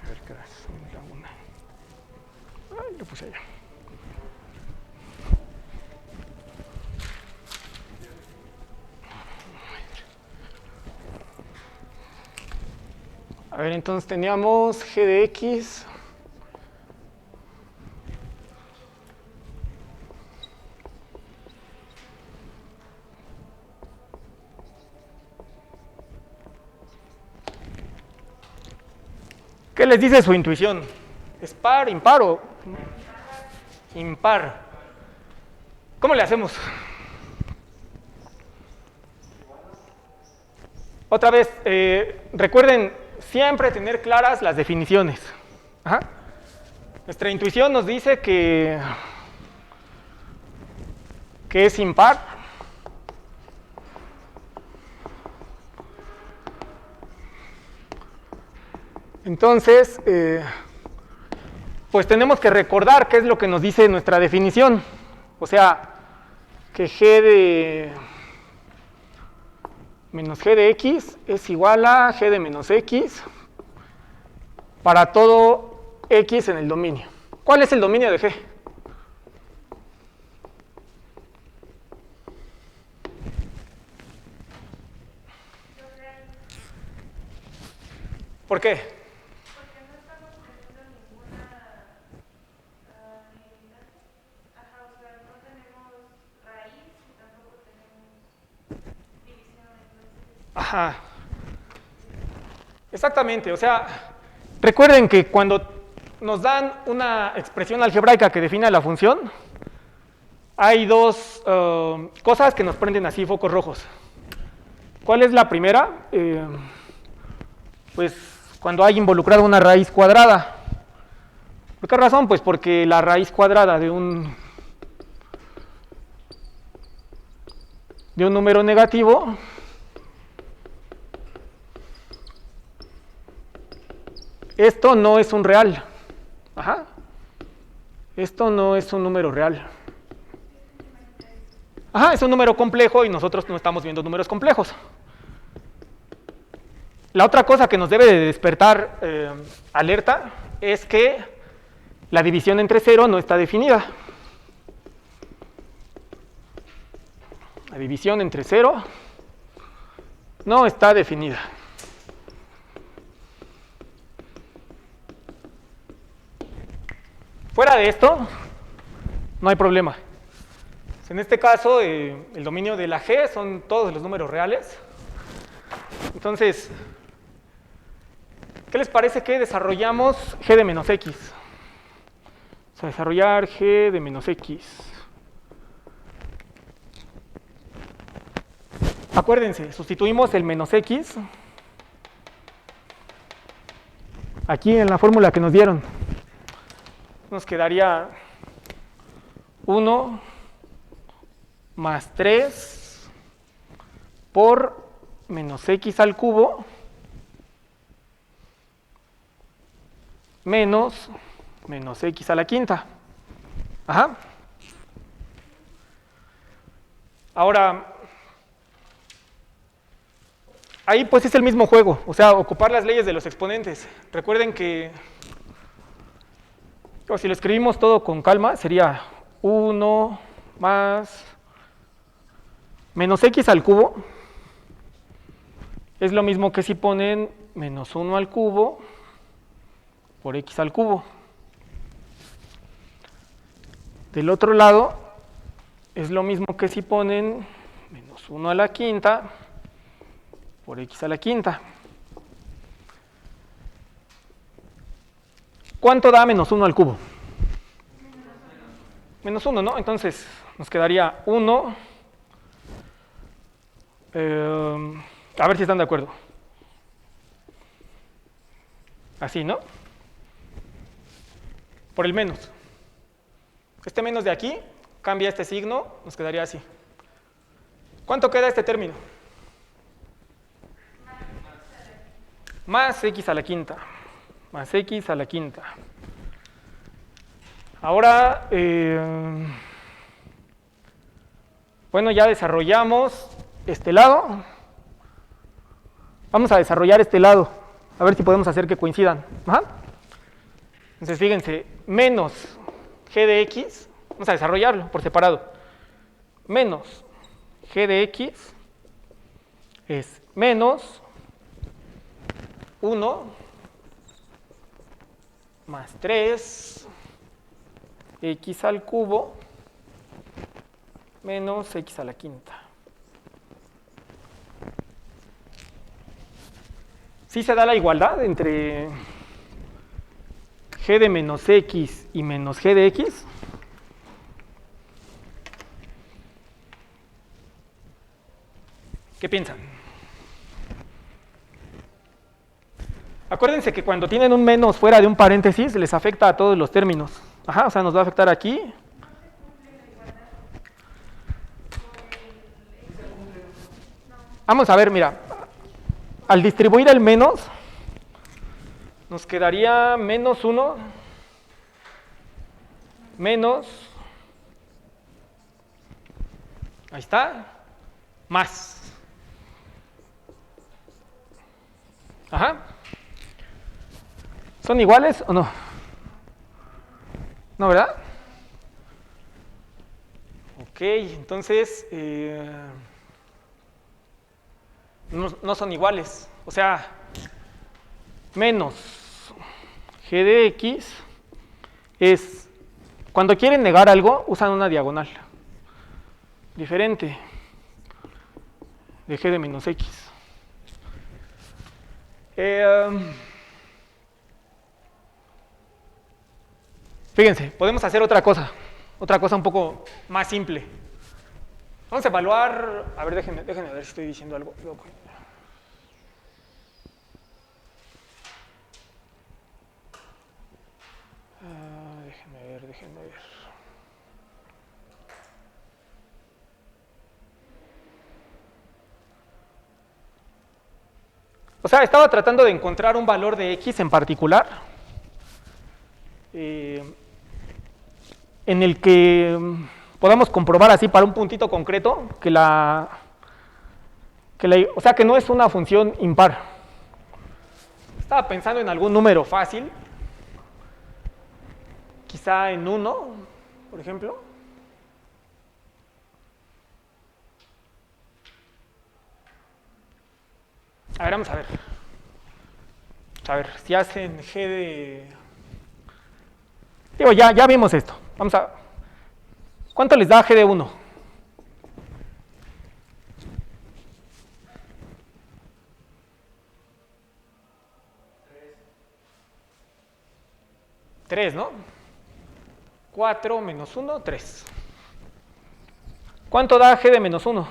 A ver qué es la una. Ay, lo puse allá. A ver, entonces teníamos g de x ¿qué les dice su intuición? ¿Es par, impar o impar? ¿Cómo le hacemos? Otra vez, recuerden siempre tener claras las definiciones. Ajá. Nuestra intuición nos dice que es impar. Entonces, pues tenemos que recordar qué es lo que nos dice nuestra definición. O sea, que g de menos g de x es igual a g de menos x para todo x en el dominio. ¿Cuál es el dominio de g? ¿Por qué? Porque no estamos teniendo ninguna limitante. Ajá, o sea, no tenemos raíz y tampoco tenemos división. Entonces, Ajá. Exactamente, o sea, recuerden que cuando nos dan una expresión algebraica que define la función, hay dos cosas que nos prenden así focos rojos. ¿Cuál es la primera? Pues cuando hay involucrada una raíz cuadrada. ¿Por qué razón? Pues porque la raíz cuadrada de un número negativo esto no es un real. Ajá. Esto no es un número real. Ajá, es un número complejo y nosotros no estamos viendo números complejos. La otra cosa que nos debe de despertar alerta es que la división entre 0 no está definida. La división entre 0 no está definida. Fuera de esto, no hay problema. En este caso, el dominio de la G son todos los números reales. Entonces, ¿qué les parece que desarrollamos G de menos X? Vamos a desarrollar G de menos X. Acuérdense, sustituimos el menos X aquí en la fórmula que nos dieron. Nos quedaría 1 más 3 por menos X al cubo menos X a la quinta. Ajá. Ahora, ahí pues es el mismo juego, o sea, ocupar las leyes de los exponentes. Recuerden que si lo escribimos todo con calma, sería 1 más menos X al cubo. Es lo mismo que si ponen menos 1 al cubo por X al cubo. Del otro lado, es lo mismo que si ponen menos 1 a la quinta por X a la quinta. ¿Cuánto da menos 1 al cubo? Menos 1, ¿no? Entonces, nos quedaría 1. A ver si están de acuerdo. Así, ¿no? Por el menos. Este menos de aquí cambia este signo, nos quedaría así. ¿Cuánto queda este término? Más X a la quinta. Más X a la quinta. Ahora, bueno, ya desarrollamos este lado. Vamos a desarrollar este lado. A ver si podemos hacer que coincidan. Ajá. Entonces, fíjense, menos G de X, vamos a desarrollarlo por separado. Menos G de X es menos 1 más 3 X al cubo menos X a la quinta. ¿Sí se da la igualdad entre G de menos X y menos G de X? ¿Qué piensan? Acuérdense que cuando tienen un menos fuera de un paréntesis, les afecta a todos los términos. Ajá, o sea, nos va a afectar aquí. Vamos a ver, mira. Al distribuir el menos, nos quedaría menos 1 menos, ahí está, más. Ajá. ¿Son iguales o no? ¿No, verdad? Ok, entonces no son iguales. O sea, menos G de X es, cuando quieren negar algo, usan una diagonal diferente de G de menos X. Fíjense, podemos hacer otra cosa un poco más simple. Vamos a evaluar, a ver, déjenme ver si estoy diciendo algo. Déjenme ver. O sea, estaba tratando de encontrar un valor de X en particular en el que podamos comprobar así para un puntito concreto que o sea, que no es una función impar. Estaba pensando en algún número fácil, quizá en 1, por ejemplo. A ver, vamos a ver. A ver, si hacen G Digo, ya vimos esto. Vamos a... ¿Cuánto les da G de 1? Tres, ¿no? 4 menos 1, 3. ¿Cuánto da G de menos 1?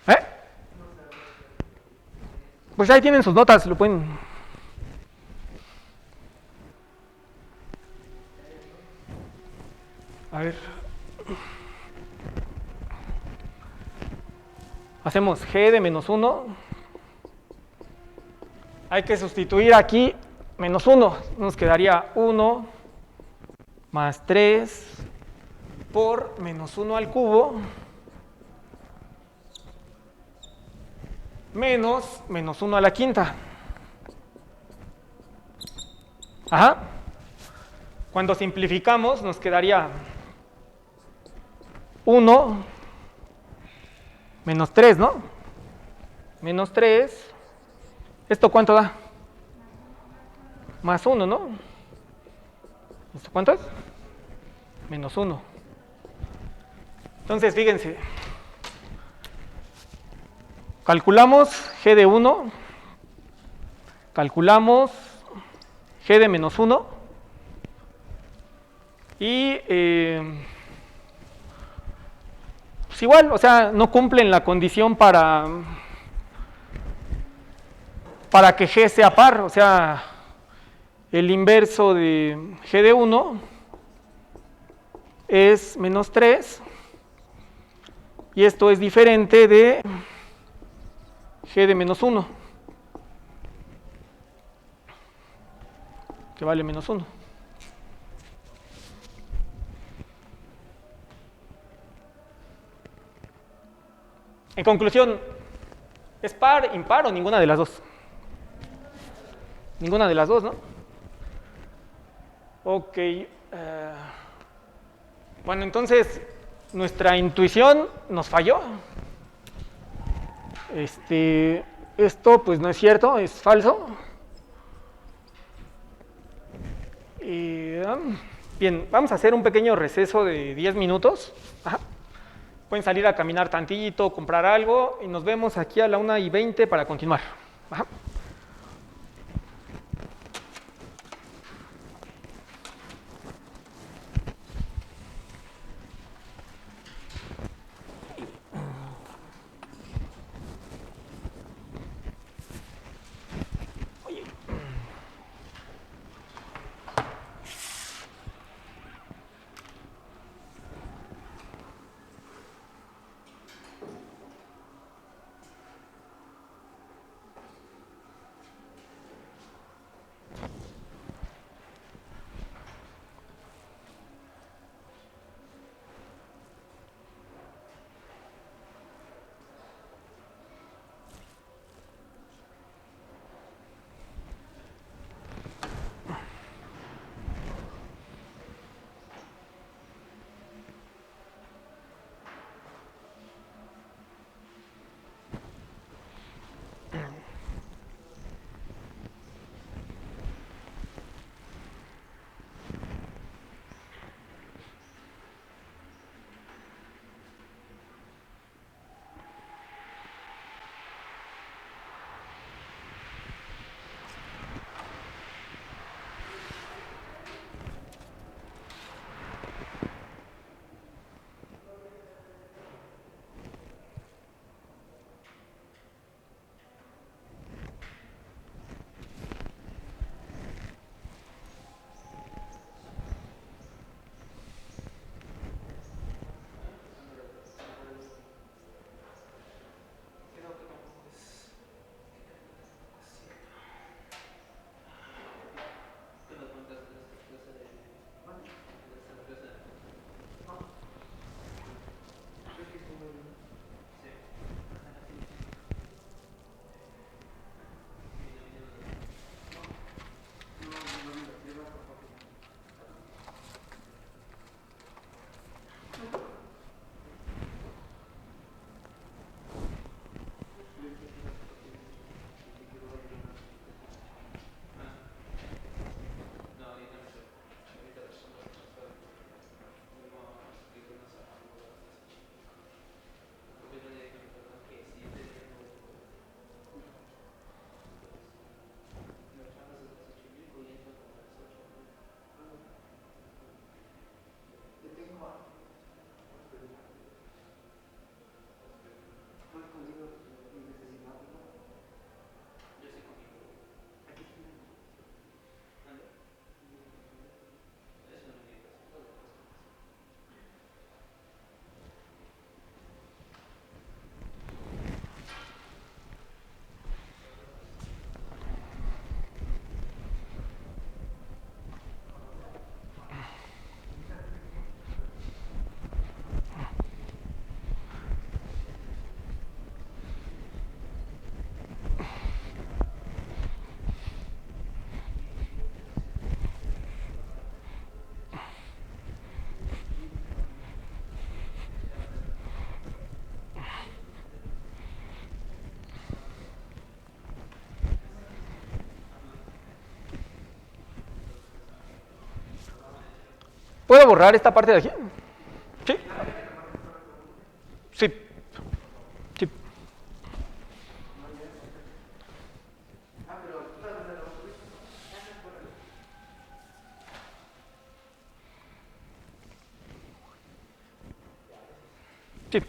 ¿Eh? Pues ahí tienen sus notas, lo pueden... A ver. Hacemos G de menos 1. Hay que sustituir aquí menos 1. Nos quedaría 1 más 3 por menos 1 al cubo menos menos 1 a la quinta. Ajá. Cuando simplificamos nos quedaría 1 menos 3, ¿no? Menos 3. ¿Esto cuánto da? Más 1, ¿no? ¿Esto cuánto es? Menos 1. Entonces, fíjense. Calculamos G de 1. Calculamos G de menos 1. Y pues igual, o sea, no cumplen la condición para que G sea par. O sea, el inverso de G de 1 es menos 3. Y esto es diferente de G de menos 1, que vale menos 1. En conclusión, ¿es par, impar o ninguna de las dos? Ninguna de las dos, ¿no? Ok. Bueno, entonces nuestra intuición nos falló. Esto pues no es cierto, es falso. Bien, vamos a hacer un pequeño receso de 10 minutos. Ajá. Pueden salir a caminar tantito, comprar algo y nos vemos aquí a la 1:20 para continuar. Ajá. ¿Puedo borrar esta parte de aquí? Sí. Sí. Sí. Sí.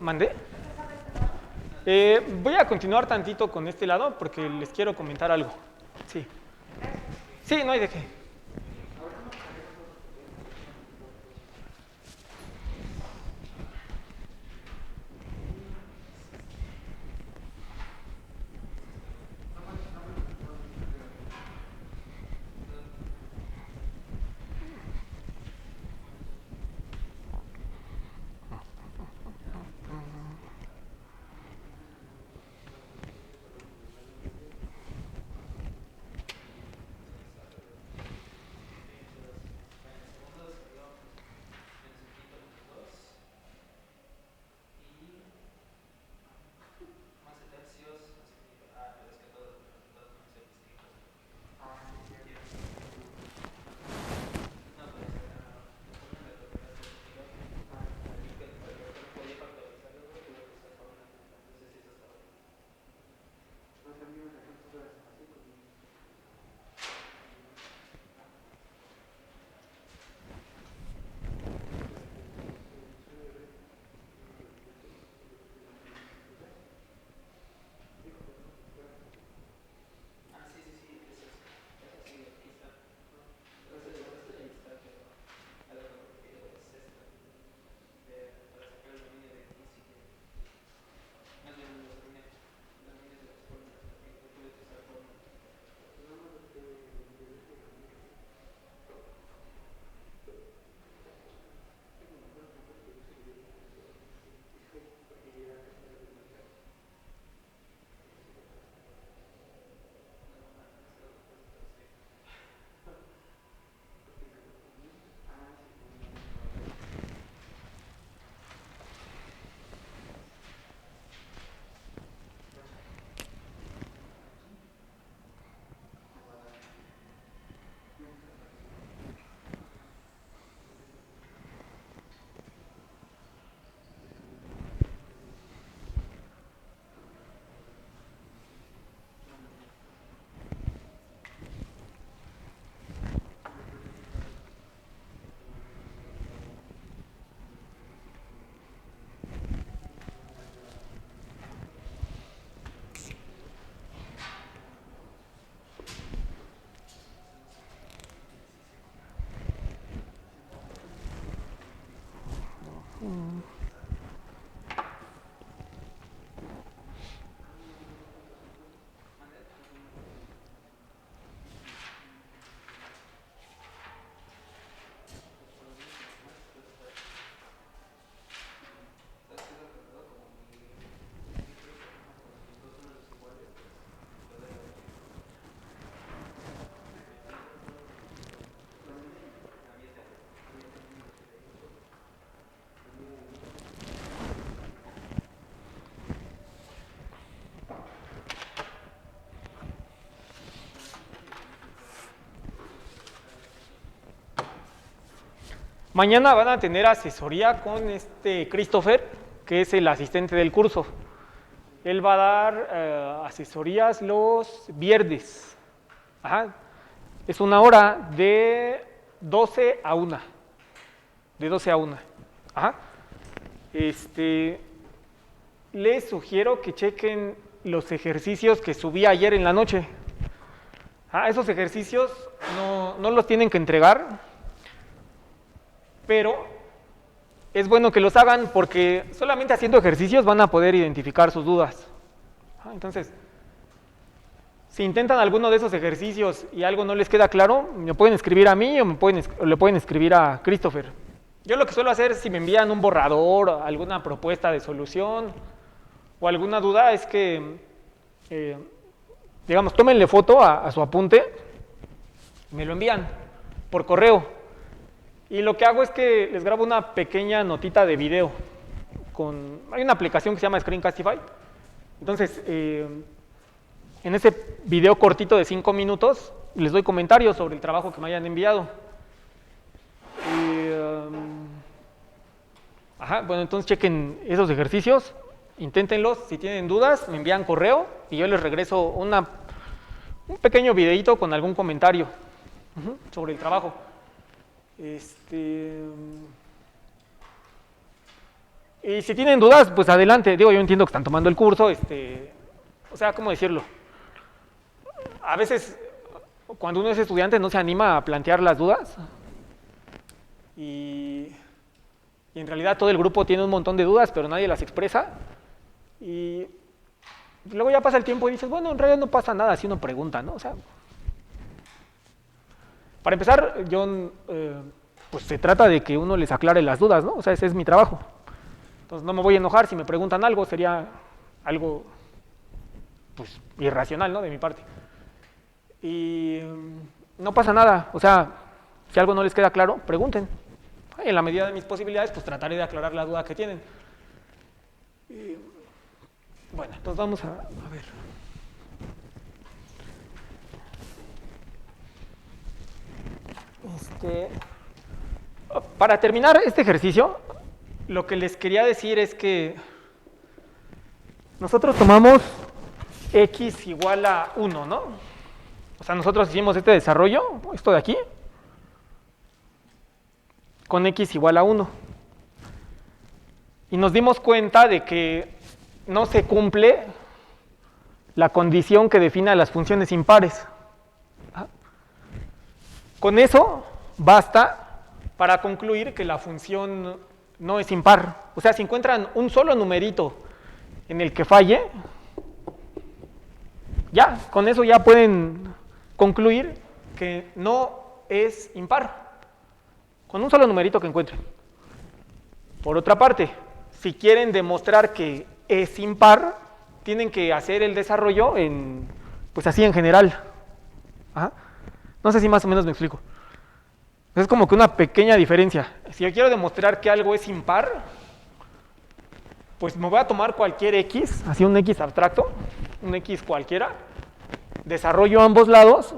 ¿Mandé? Voy a continuar tantito con este lado porque les quiero comentar algo. Sí. Sí, no hay de qué. Mañana van a tener asesoría con Christopher, que es el asistente del curso. Él va a dar asesorías los viernes. Ajá. Es una hora de 12 a 1. De 12 a 1. Ajá. Les sugiero que chequen los ejercicios que subí ayer en la noche. Esos ejercicios no los tienen que entregar, pero es bueno que los hagan porque solamente haciendo ejercicios van a poder identificar sus dudas. Entonces, si intentan alguno de esos ejercicios y algo no les queda claro, me pueden escribir a mí o le pueden escribir a Christopher. Yo lo que suelo hacer si me envían un borrador, alguna propuesta de solución o alguna duda es que, digamos, tómenle foto a su apunte, me lo envían por correo. Y lo que hago es que les grabo una pequeña notita de video. Hay una aplicación que se llama Screencastify. Entonces, en ese video cortito de 5 minutos, les doy comentarios sobre el trabajo que me hayan enviado. Bueno, entonces chequen esos ejercicios, inténtenlos. Si tienen dudas, me envían correo y yo les regreso un pequeño videito con algún comentario sobre el trabajo. Y si tienen dudas, pues adelante. Digo, yo entiendo que están tomando el curso, o sea, ¿cómo decirlo? A veces, cuando uno es estudiante, no se anima a plantear las dudas. Y en realidad todo el grupo tiene un montón de dudas, pero nadie las expresa. Y luego ya pasa el tiempo y dices, bueno, en realidad no pasa nada si uno pregunta, ¿no? O sea, para empezar, pues se trata de que uno les aclare las dudas, ¿no? O sea, ese es mi trabajo. Entonces no me voy a enojar si me preguntan algo, sería algo, pues, irracional, ¿no? De mi parte. Y no pasa nada, o sea, si algo no les queda claro, pregunten. En la medida de mis posibilidades, pues trataré de aclarar la duda que tienen. Y, bueno, entonces vamos a ver. Para terminar este ejercicio, lo que les quería decir es que nosotros tomamos x igual a 1, ¿no? O sea, nosotros hicimos este desarrollo, esto de aquí, con x igual a 1. Y nos dimos cuenta de que no se cumple la condición que define a las funciones impares. Con eso basta para concluir que la función no es impar. O sea, si encuentran un solo numerito en el que falle, ya, con eso ya pueden concluir que no es impar. Con un solo numerito que encuentren. Por otra parte, si quieren demostrar que es impar, tienen que hacer el desarrollo pues así en general. Ajá. No sé si más o menos me explico. Es como que una pequeña diferencia. Si yo quiero demostrar que algo es impar, pues me voy a tomar cualquier x, así un x abstracto, un x cualquiera, desarrollo ambos lados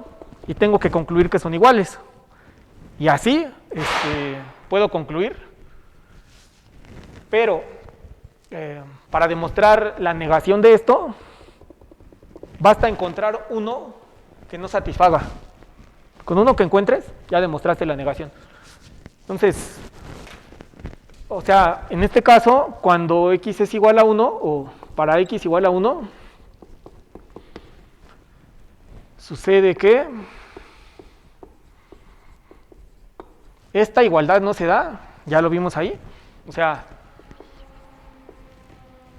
y tengo que concluir que son iguales. Y así puedo concluir, pero para demostrar la negación de esto, basta encontrar uno que no satisfaga. Con uno que encuentres, ya demostraste la negación. Entonces, o sea, en este caso, cuando x es igual a 1, o para x igual a 1, sucede que esta igualdad no se da, ya lo vimos ahí. O sea,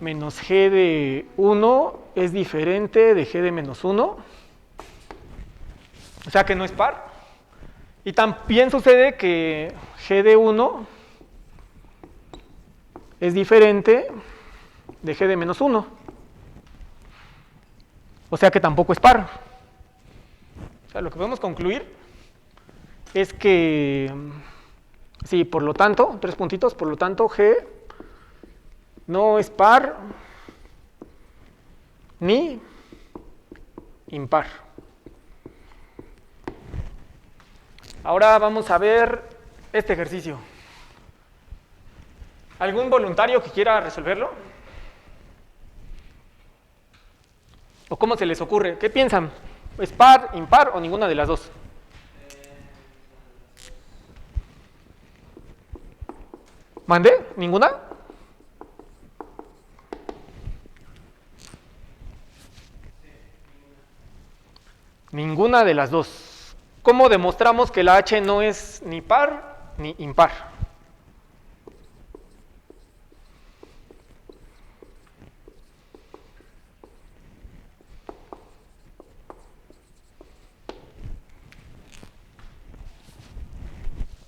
menos g de 1 es diferente de g de menos 1. O sea que no es par. Y también sucede que g de 1 es diferente de g de menos 1. O sea que tampoco es par. O sea, lo que podemos concluir es que, sí, por lo tanto, 3 puntitos, por lo tanto g no es par ni impar. Ahora vamos a ver este ejercicio. ¿Algún voluntario que quiera resolverlo? ¿O cómo se les ocurre? ¿Qué piensan? ¿Es par, impar o ninguna de las dos? ¿Mandé? ¿Ninguna? Ninguna de las dos. ¿Cómo demostramos que la h no es ni par ni impar?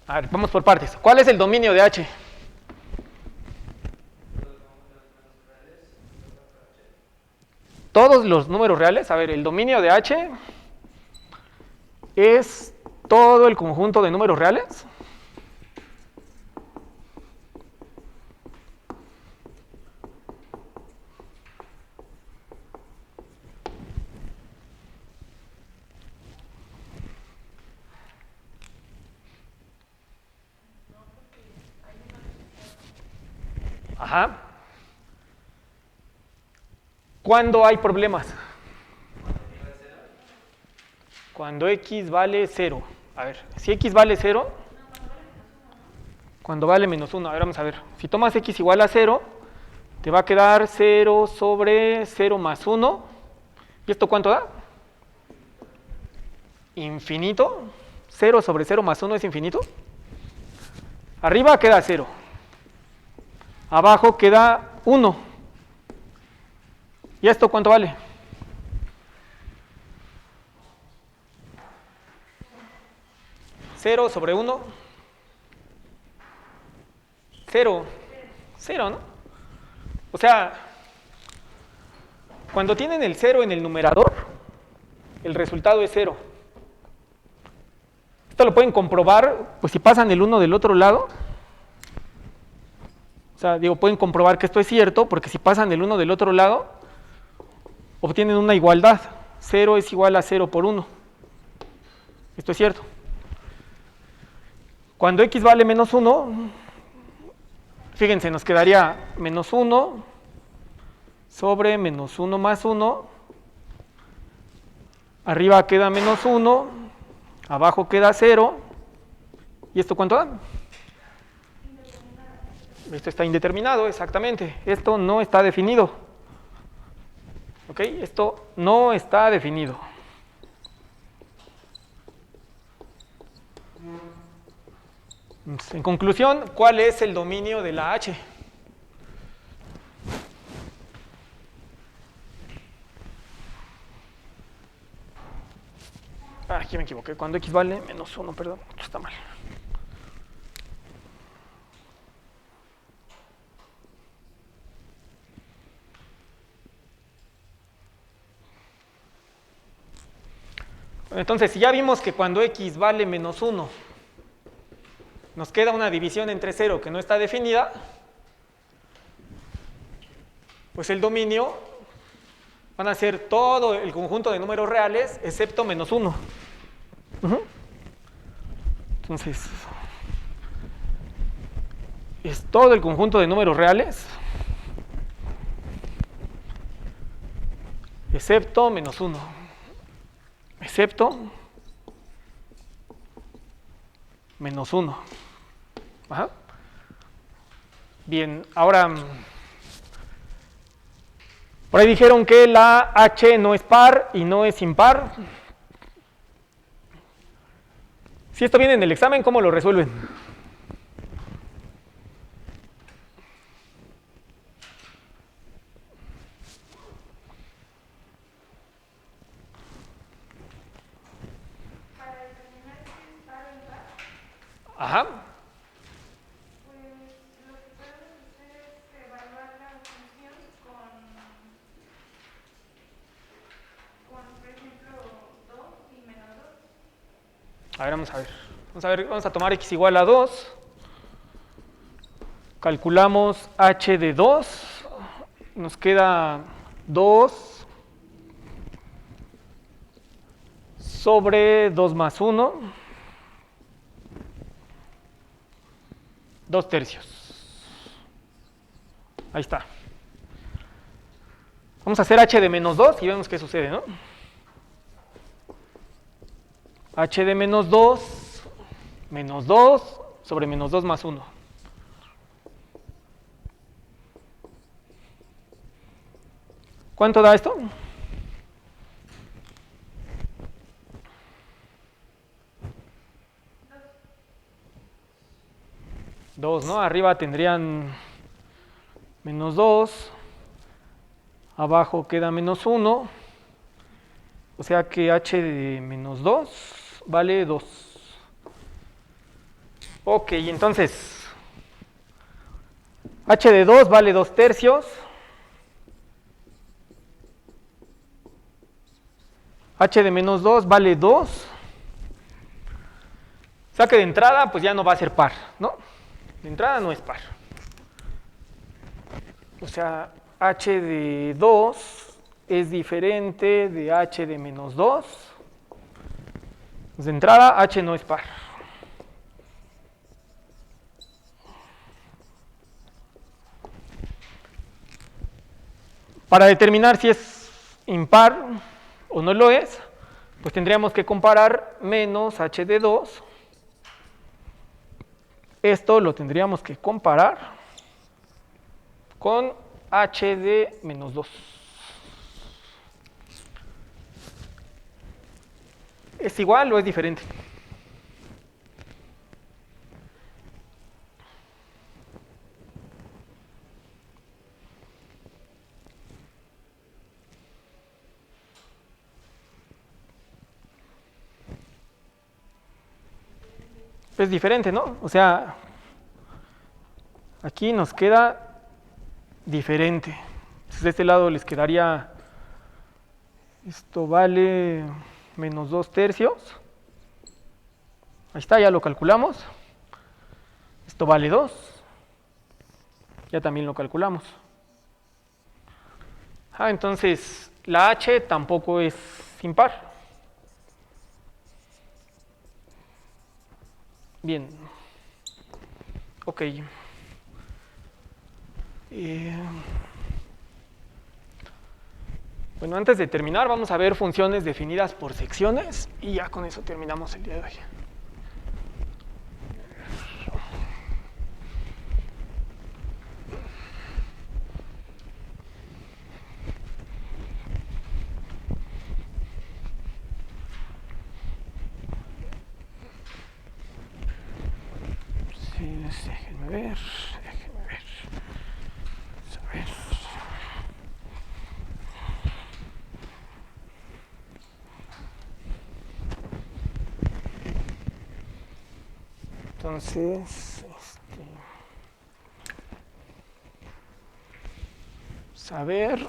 A ver, vamos por partes. ¿Cuál es el dominio de h? Todos los números reales. A ver, el dominio de h es todo el conjunto de números reales. Ajá. ¿Cuándo hay problemas? Cuando x vale 0. A ver, si x vale 0, cuando vale menos 1. A ver, vamos a ver. Si tomas x igual a 0, te va a quedar 0 sobre 0 más 1. ¿Y esto cuánto da? Infinito. 0 sobre 0 más 1 es infinito. Arriba queda 0. Abajo queda 1. ¿Y esto cuánto vale? ¿0 sobre 1? 0. 0, ¿no? O sea, cuando tienen el 0 en el numerador, el resultado es 0. Esto lo pueden comprobar, pues si pasan el 1 del otro lado. O sea, digo, pueden comprobar que esto es cierto, porque si pasan el 1 del otro lado, obtienen una igualdad. 0 es igual a 0 por 1. Esto es cierto. Cuando x vale menos 1, fíjense, nos quedaría menos 1 sobre menos 1 más 1. Arriba queda menos 1, abajo queda 0. ¿Y esto cuánto da? Esto está indeterminado, exactamente. Esto no está definido. ¿Ok? Esto no está definido. En conclusión, ¿cuál es el dominio de la H? Aquí me equivoqué. Cuando x vale menos 1, perdón, esto está mal. Entonces, si ya vimos que cuando x vale menos 1, nos queda una división entre 0 que no está definida, pues el dominio van a ser todo el conjunto de números reales excepto menos 1. Entonces, es todo el conjunto de números reales excepto menos 1. Excepto menos 1. Ajá. Bien, ahora, por ahí dijeron que la H no es par y no es impar. Si esto viene en el examen, ¿cómo lo resuelven? Para determinar si es par o impar, Ajá. pues lo que podemos hacer es evaluar la función con por ejemplo, 2 y menos 2. A ver, vamos a ver. Vamos a tomar x igual a 2. Calculamos h de 2. Nos queda 2 sobre 2 más 1. 2 tercios. Ahí está. Vamos a hacer h de menos 2 y vemos qué sucede, ¿no? H de menos 2 sobre menos 2 más 1. ¿Cuánto da esto? 2, ¿no? Arriba tendrían menos 2, abajo queda menos 1, o sea que h de menos 2 vale 2. Ok, entonces, h de 2 vale 2 tercios, h de menos 2 vale 2, o sea que de entrada pues ya no va a ser par, ¿no? De entrada no es par. O sea, h de 2 es diferente de h de menos 2. Pues de entrada, h no es par. Para determinar si es impar o no lo es, pues tendríamos que comparar menos h de 2 esto lo tendríamos que comparar con h de menos 2. ¿Es igual o es diferente? Es diferente, ¿no? O sea, aquí nos queda diferente. Entonces, de este lado les quedaría, esto vale menos 2/3. Ahí está, ya lo calculamos. Esto vale 2. Ya también lo calculamos. Entonces, la h tampoco es impar. Bien. Ok. Bueno, antes de terminar, vamos a ver funciones definidas por secciones y ya con eso terminamos el día de hoy. Sí, déjenme ver. Vamos a ver. Entonces, saber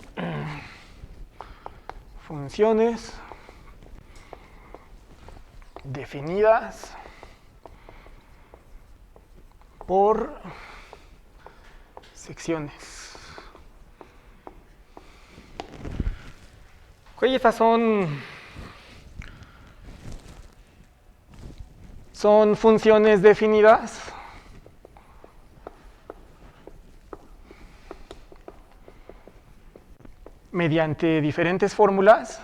funciones definidas por secciones. Ok, estas son funciones definidas mediante diferentes fórmulas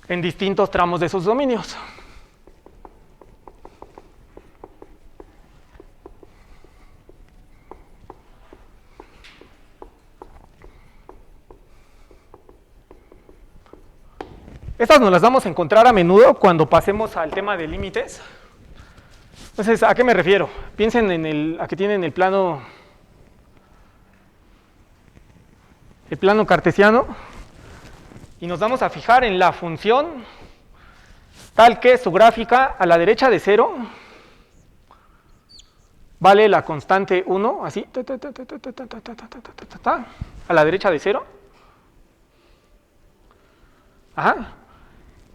en distintos tramos de sus dominios. Estas nos las vamos a encontrar a menudo cuando pasemos al tema de límites. Entonces, ¿a qué me refiero? Piensen en aquí tienen el plano cartesiano y nos vamos a fijar en la función tal que su gráfica a la derecha de 0 vale la constante 1, así, a la derecha de 0.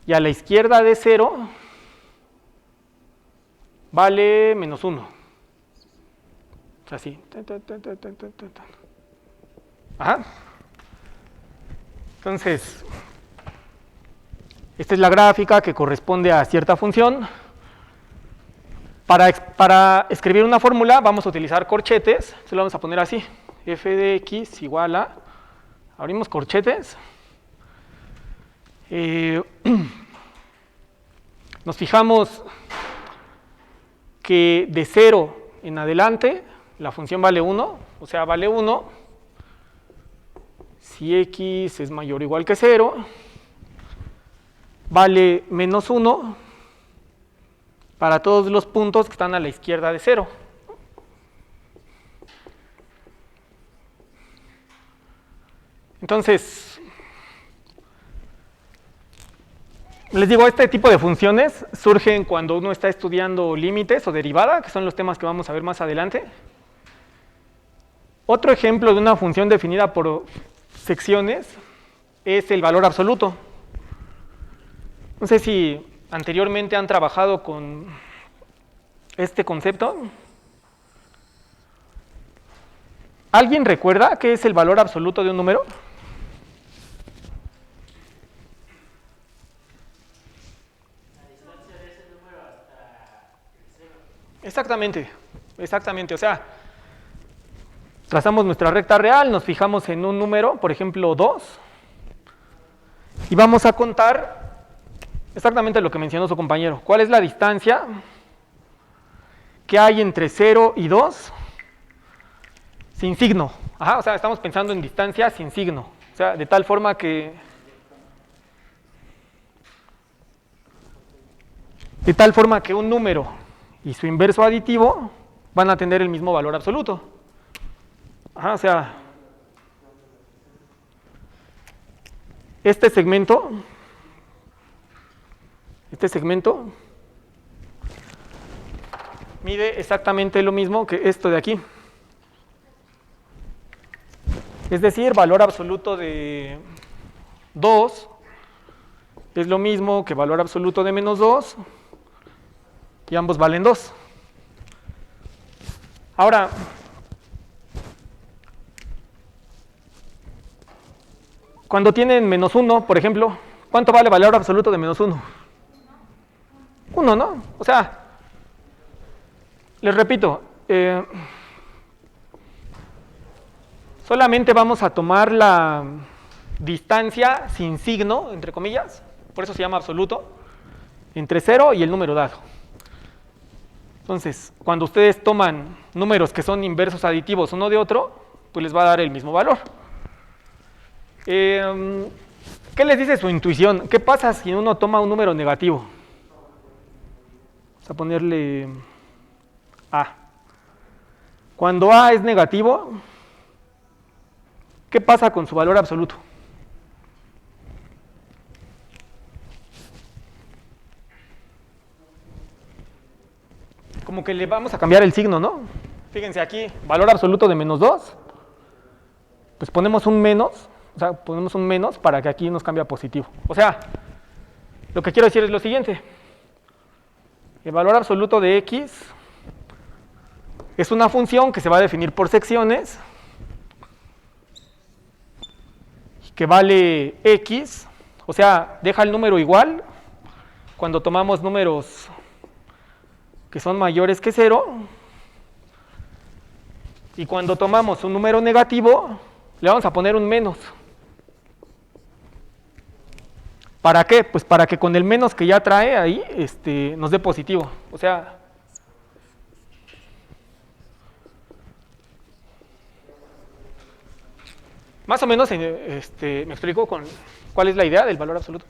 Y a la izquierda de 0 vale menos 1. Así. Entonces, esta es la gráfica que corresponde a cierta función. Para escribir una fórmula vamos a utilizar corchetes. Se lo vamos a poner así. F de x igual a... Abrimos corchetes. Nos fijamos que de 0 en adelante la función vale 1, o sea, vale 1 si x es mayor o igual que 0, vale menos 1 para todos los puntos que están a la izquierda de 0. Entonces, les digo, este tipo de funciones surgen cuando uno está estudiando límites o derivada, que son los temas que vamos a ver más adelante. Otro ejemplo de una función definida por secciones es el valor absoluto. No sé si anteriormente han trabajado con este concepto. ¿Alguien recuerda qué es el valor absoluto de un número? Exactamente, o sea, Trazamos nuestra recta real, nos fijamos en un número, por ejemplo 2, y vamos a contar exactamente lo que mencionó su compañero. ¿Cuál es la distancia que hay entre 0 y 2 sin signo? Ajá, o sea, estamos pensando en distancia sin signo. O sea, de tal forma que un número y su inverso aditivo van a tener el mismo valor absoluto. Ajá, o sea, este segmento mide exactamente lo mismo que esto de aquí. Es decir, valor absoluto de 2 es lo mismo que valor absoluto de menos 2, y ambos valen 2. Ahora, cuando tienen menos 1, por ejemplo, ¿cuánto vale valor absoluto de menos 1? 1, ¿no? O sea, les repito, solamente vamos a tomar la distancia sin signo, entre comillas, por eso se llama absoluto, entre 0 y el número dado. Entonces, cuando ustedes toman números que son inversos aditivos uno de otro, pues les va a dar el mismo valor. ¿Qué les dice su intuición? ¿Qué pasa si uno toma un número negativo? Vamos a ponerle A. Cuando A es negativo, ¿qué pasa con su valor absoluto? Como que le vamos a cambiar el signo, ¿no? Fíjense aquí, valor absoluto de menos 2, pues ponemos un menos, o sea, ponemos un menos para que aquí nos cambie a positivo. O sea, lo que quiero decir es lo siguiente. El valor absoluto de x es una función que se va a definir por secciones, que vale x, o sea, deja el número igual cuando tomamos números que son mayores que 0, y cuando tomamos un número negativo, le vamos a poner un menos. ¿Para qué? Pues para que con el menos que ya trae ahí, nos dé positivo. O sea, más o menos, me explico con cuál es la idea del valor absoluto.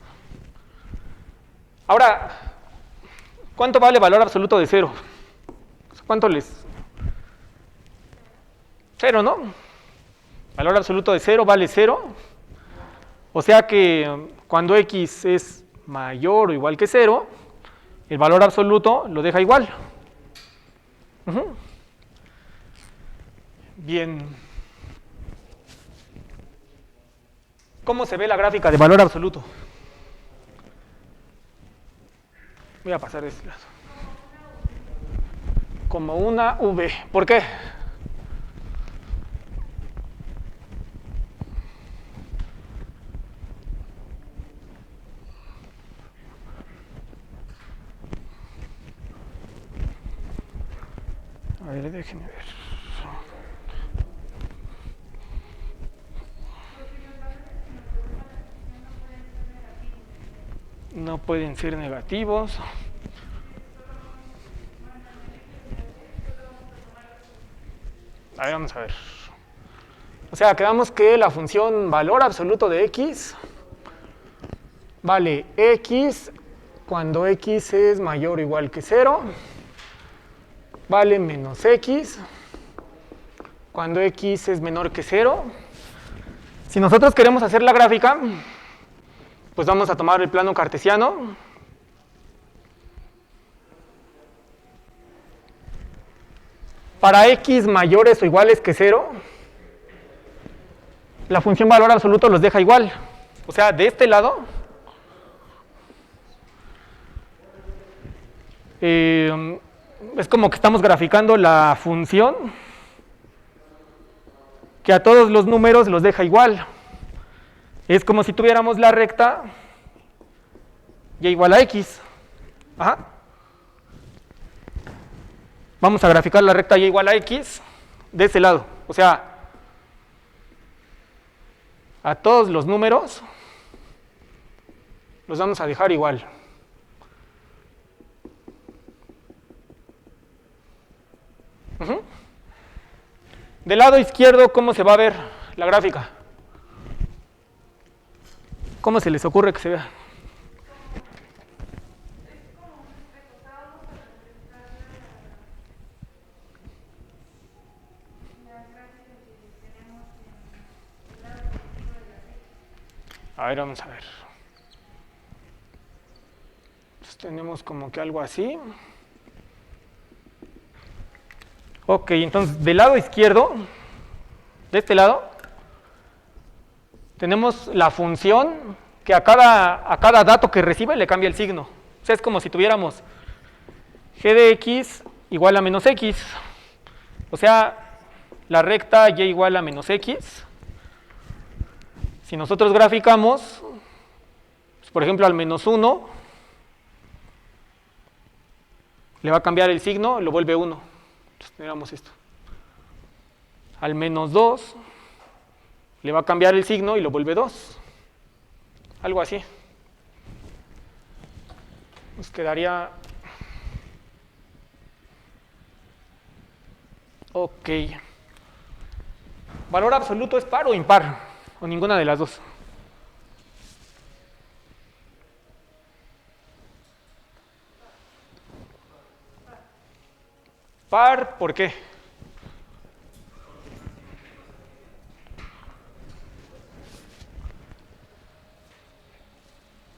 Ahora, ¿cuánto vale valor absoluto de 0? ¿Cuánto les? 0, ¿no? Valor absoluto de 0 vale 0. O sea que cuando x es mayor o igual que 0, el valor absoluto lo deja igual. Bien. ¿Cómo se ve la gráfica de valor absoluto? Voy a pasar de este lado. Como una V. ¿Por qué? A ver, déjenme ver. No pueden ser negativos. A ver, vamos a ver. O sea, quedamos que la función valor absoluto de x vale x cuando x es mayor o igual que 0, vale menos x cuando x es menor que 0. Si nosotros queremos hacer la gráfica, pues vamos a tomar el plano cartesiano. Para x mayores o iguales que 0, la función valor absoluto los deja igual. O sea, de este lado, es como que estamos graficando la función que a todos los números los deja igual. Es como si tuviéramos la recta y igual a x. Ajá. Vamos a graficar la recta y igual a x de ese lado. O sea, a todos los números los vamos a dejar igual. Del lado izquierdo, ¿cómo se va a ver la gráfica? ¿Cómo se les ocurre que se vea? A ver, vamos a ver. Entonces tenemos como que algo así. Ok, entonces del lado izquierdo, de este lado, tenemos la función que a cada dato que recibe le cambia el signo. O sea, es como si tuviéramos g de x igual a menos x. O sea, la recta y igual a menos x. Si nosotros graficamos, pues, por ejemplo, al menos 1, le va a cambiar el signo, lo vuelve 1. Entonces, tendríamos esto. Al menos 2, le va a cambiar el signo y lo vuelve 2. Algo así. Nos quedaría... Ok. ¿Valor absoluto es par o impar? O ninguna de las dos. Par, ¿por qué?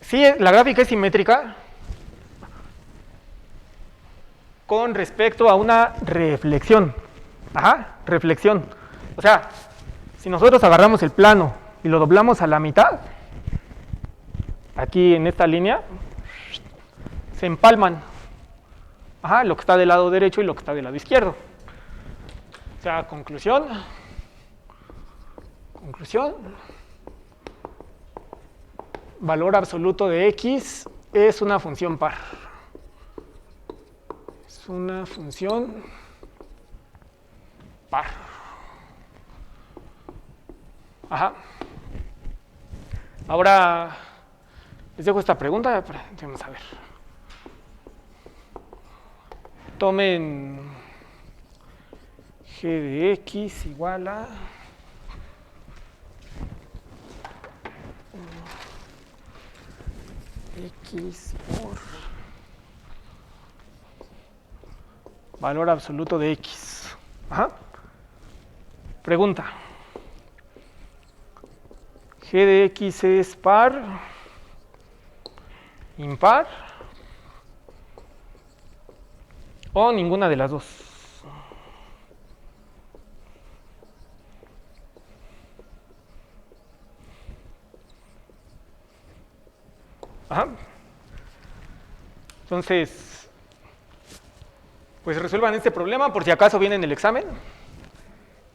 Sí, la gráfica es simétrica con respecto a una reflexión. Ajá, reflexión. O sea, si nosotros agarramos el plano y lo doblamos a la mitad, aquí en esta línea, se empalman. Ajá, lo que está del lado derecho y lo que está del lado izquierdo. O sea, conclusión. Valor absoluto de x es una función par. Es una función par. Ajá. Ahora les dejo esta pregunta. Vamos a ver. Tomen g de x igual a x por valor absoluto de x. Ajá. Pregunta. G de x es par, impar o ninguna de las dos. Ajá. Entonces, pues resuelvan este problema por si acaso viene en el examen.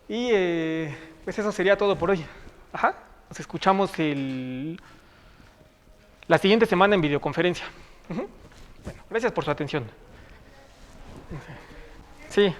Y pues eso sería todo por hoy. Ajá. Nos escuchamos la siguiente semana en videoconferencia. Bueno, gracias por su atención. Sí.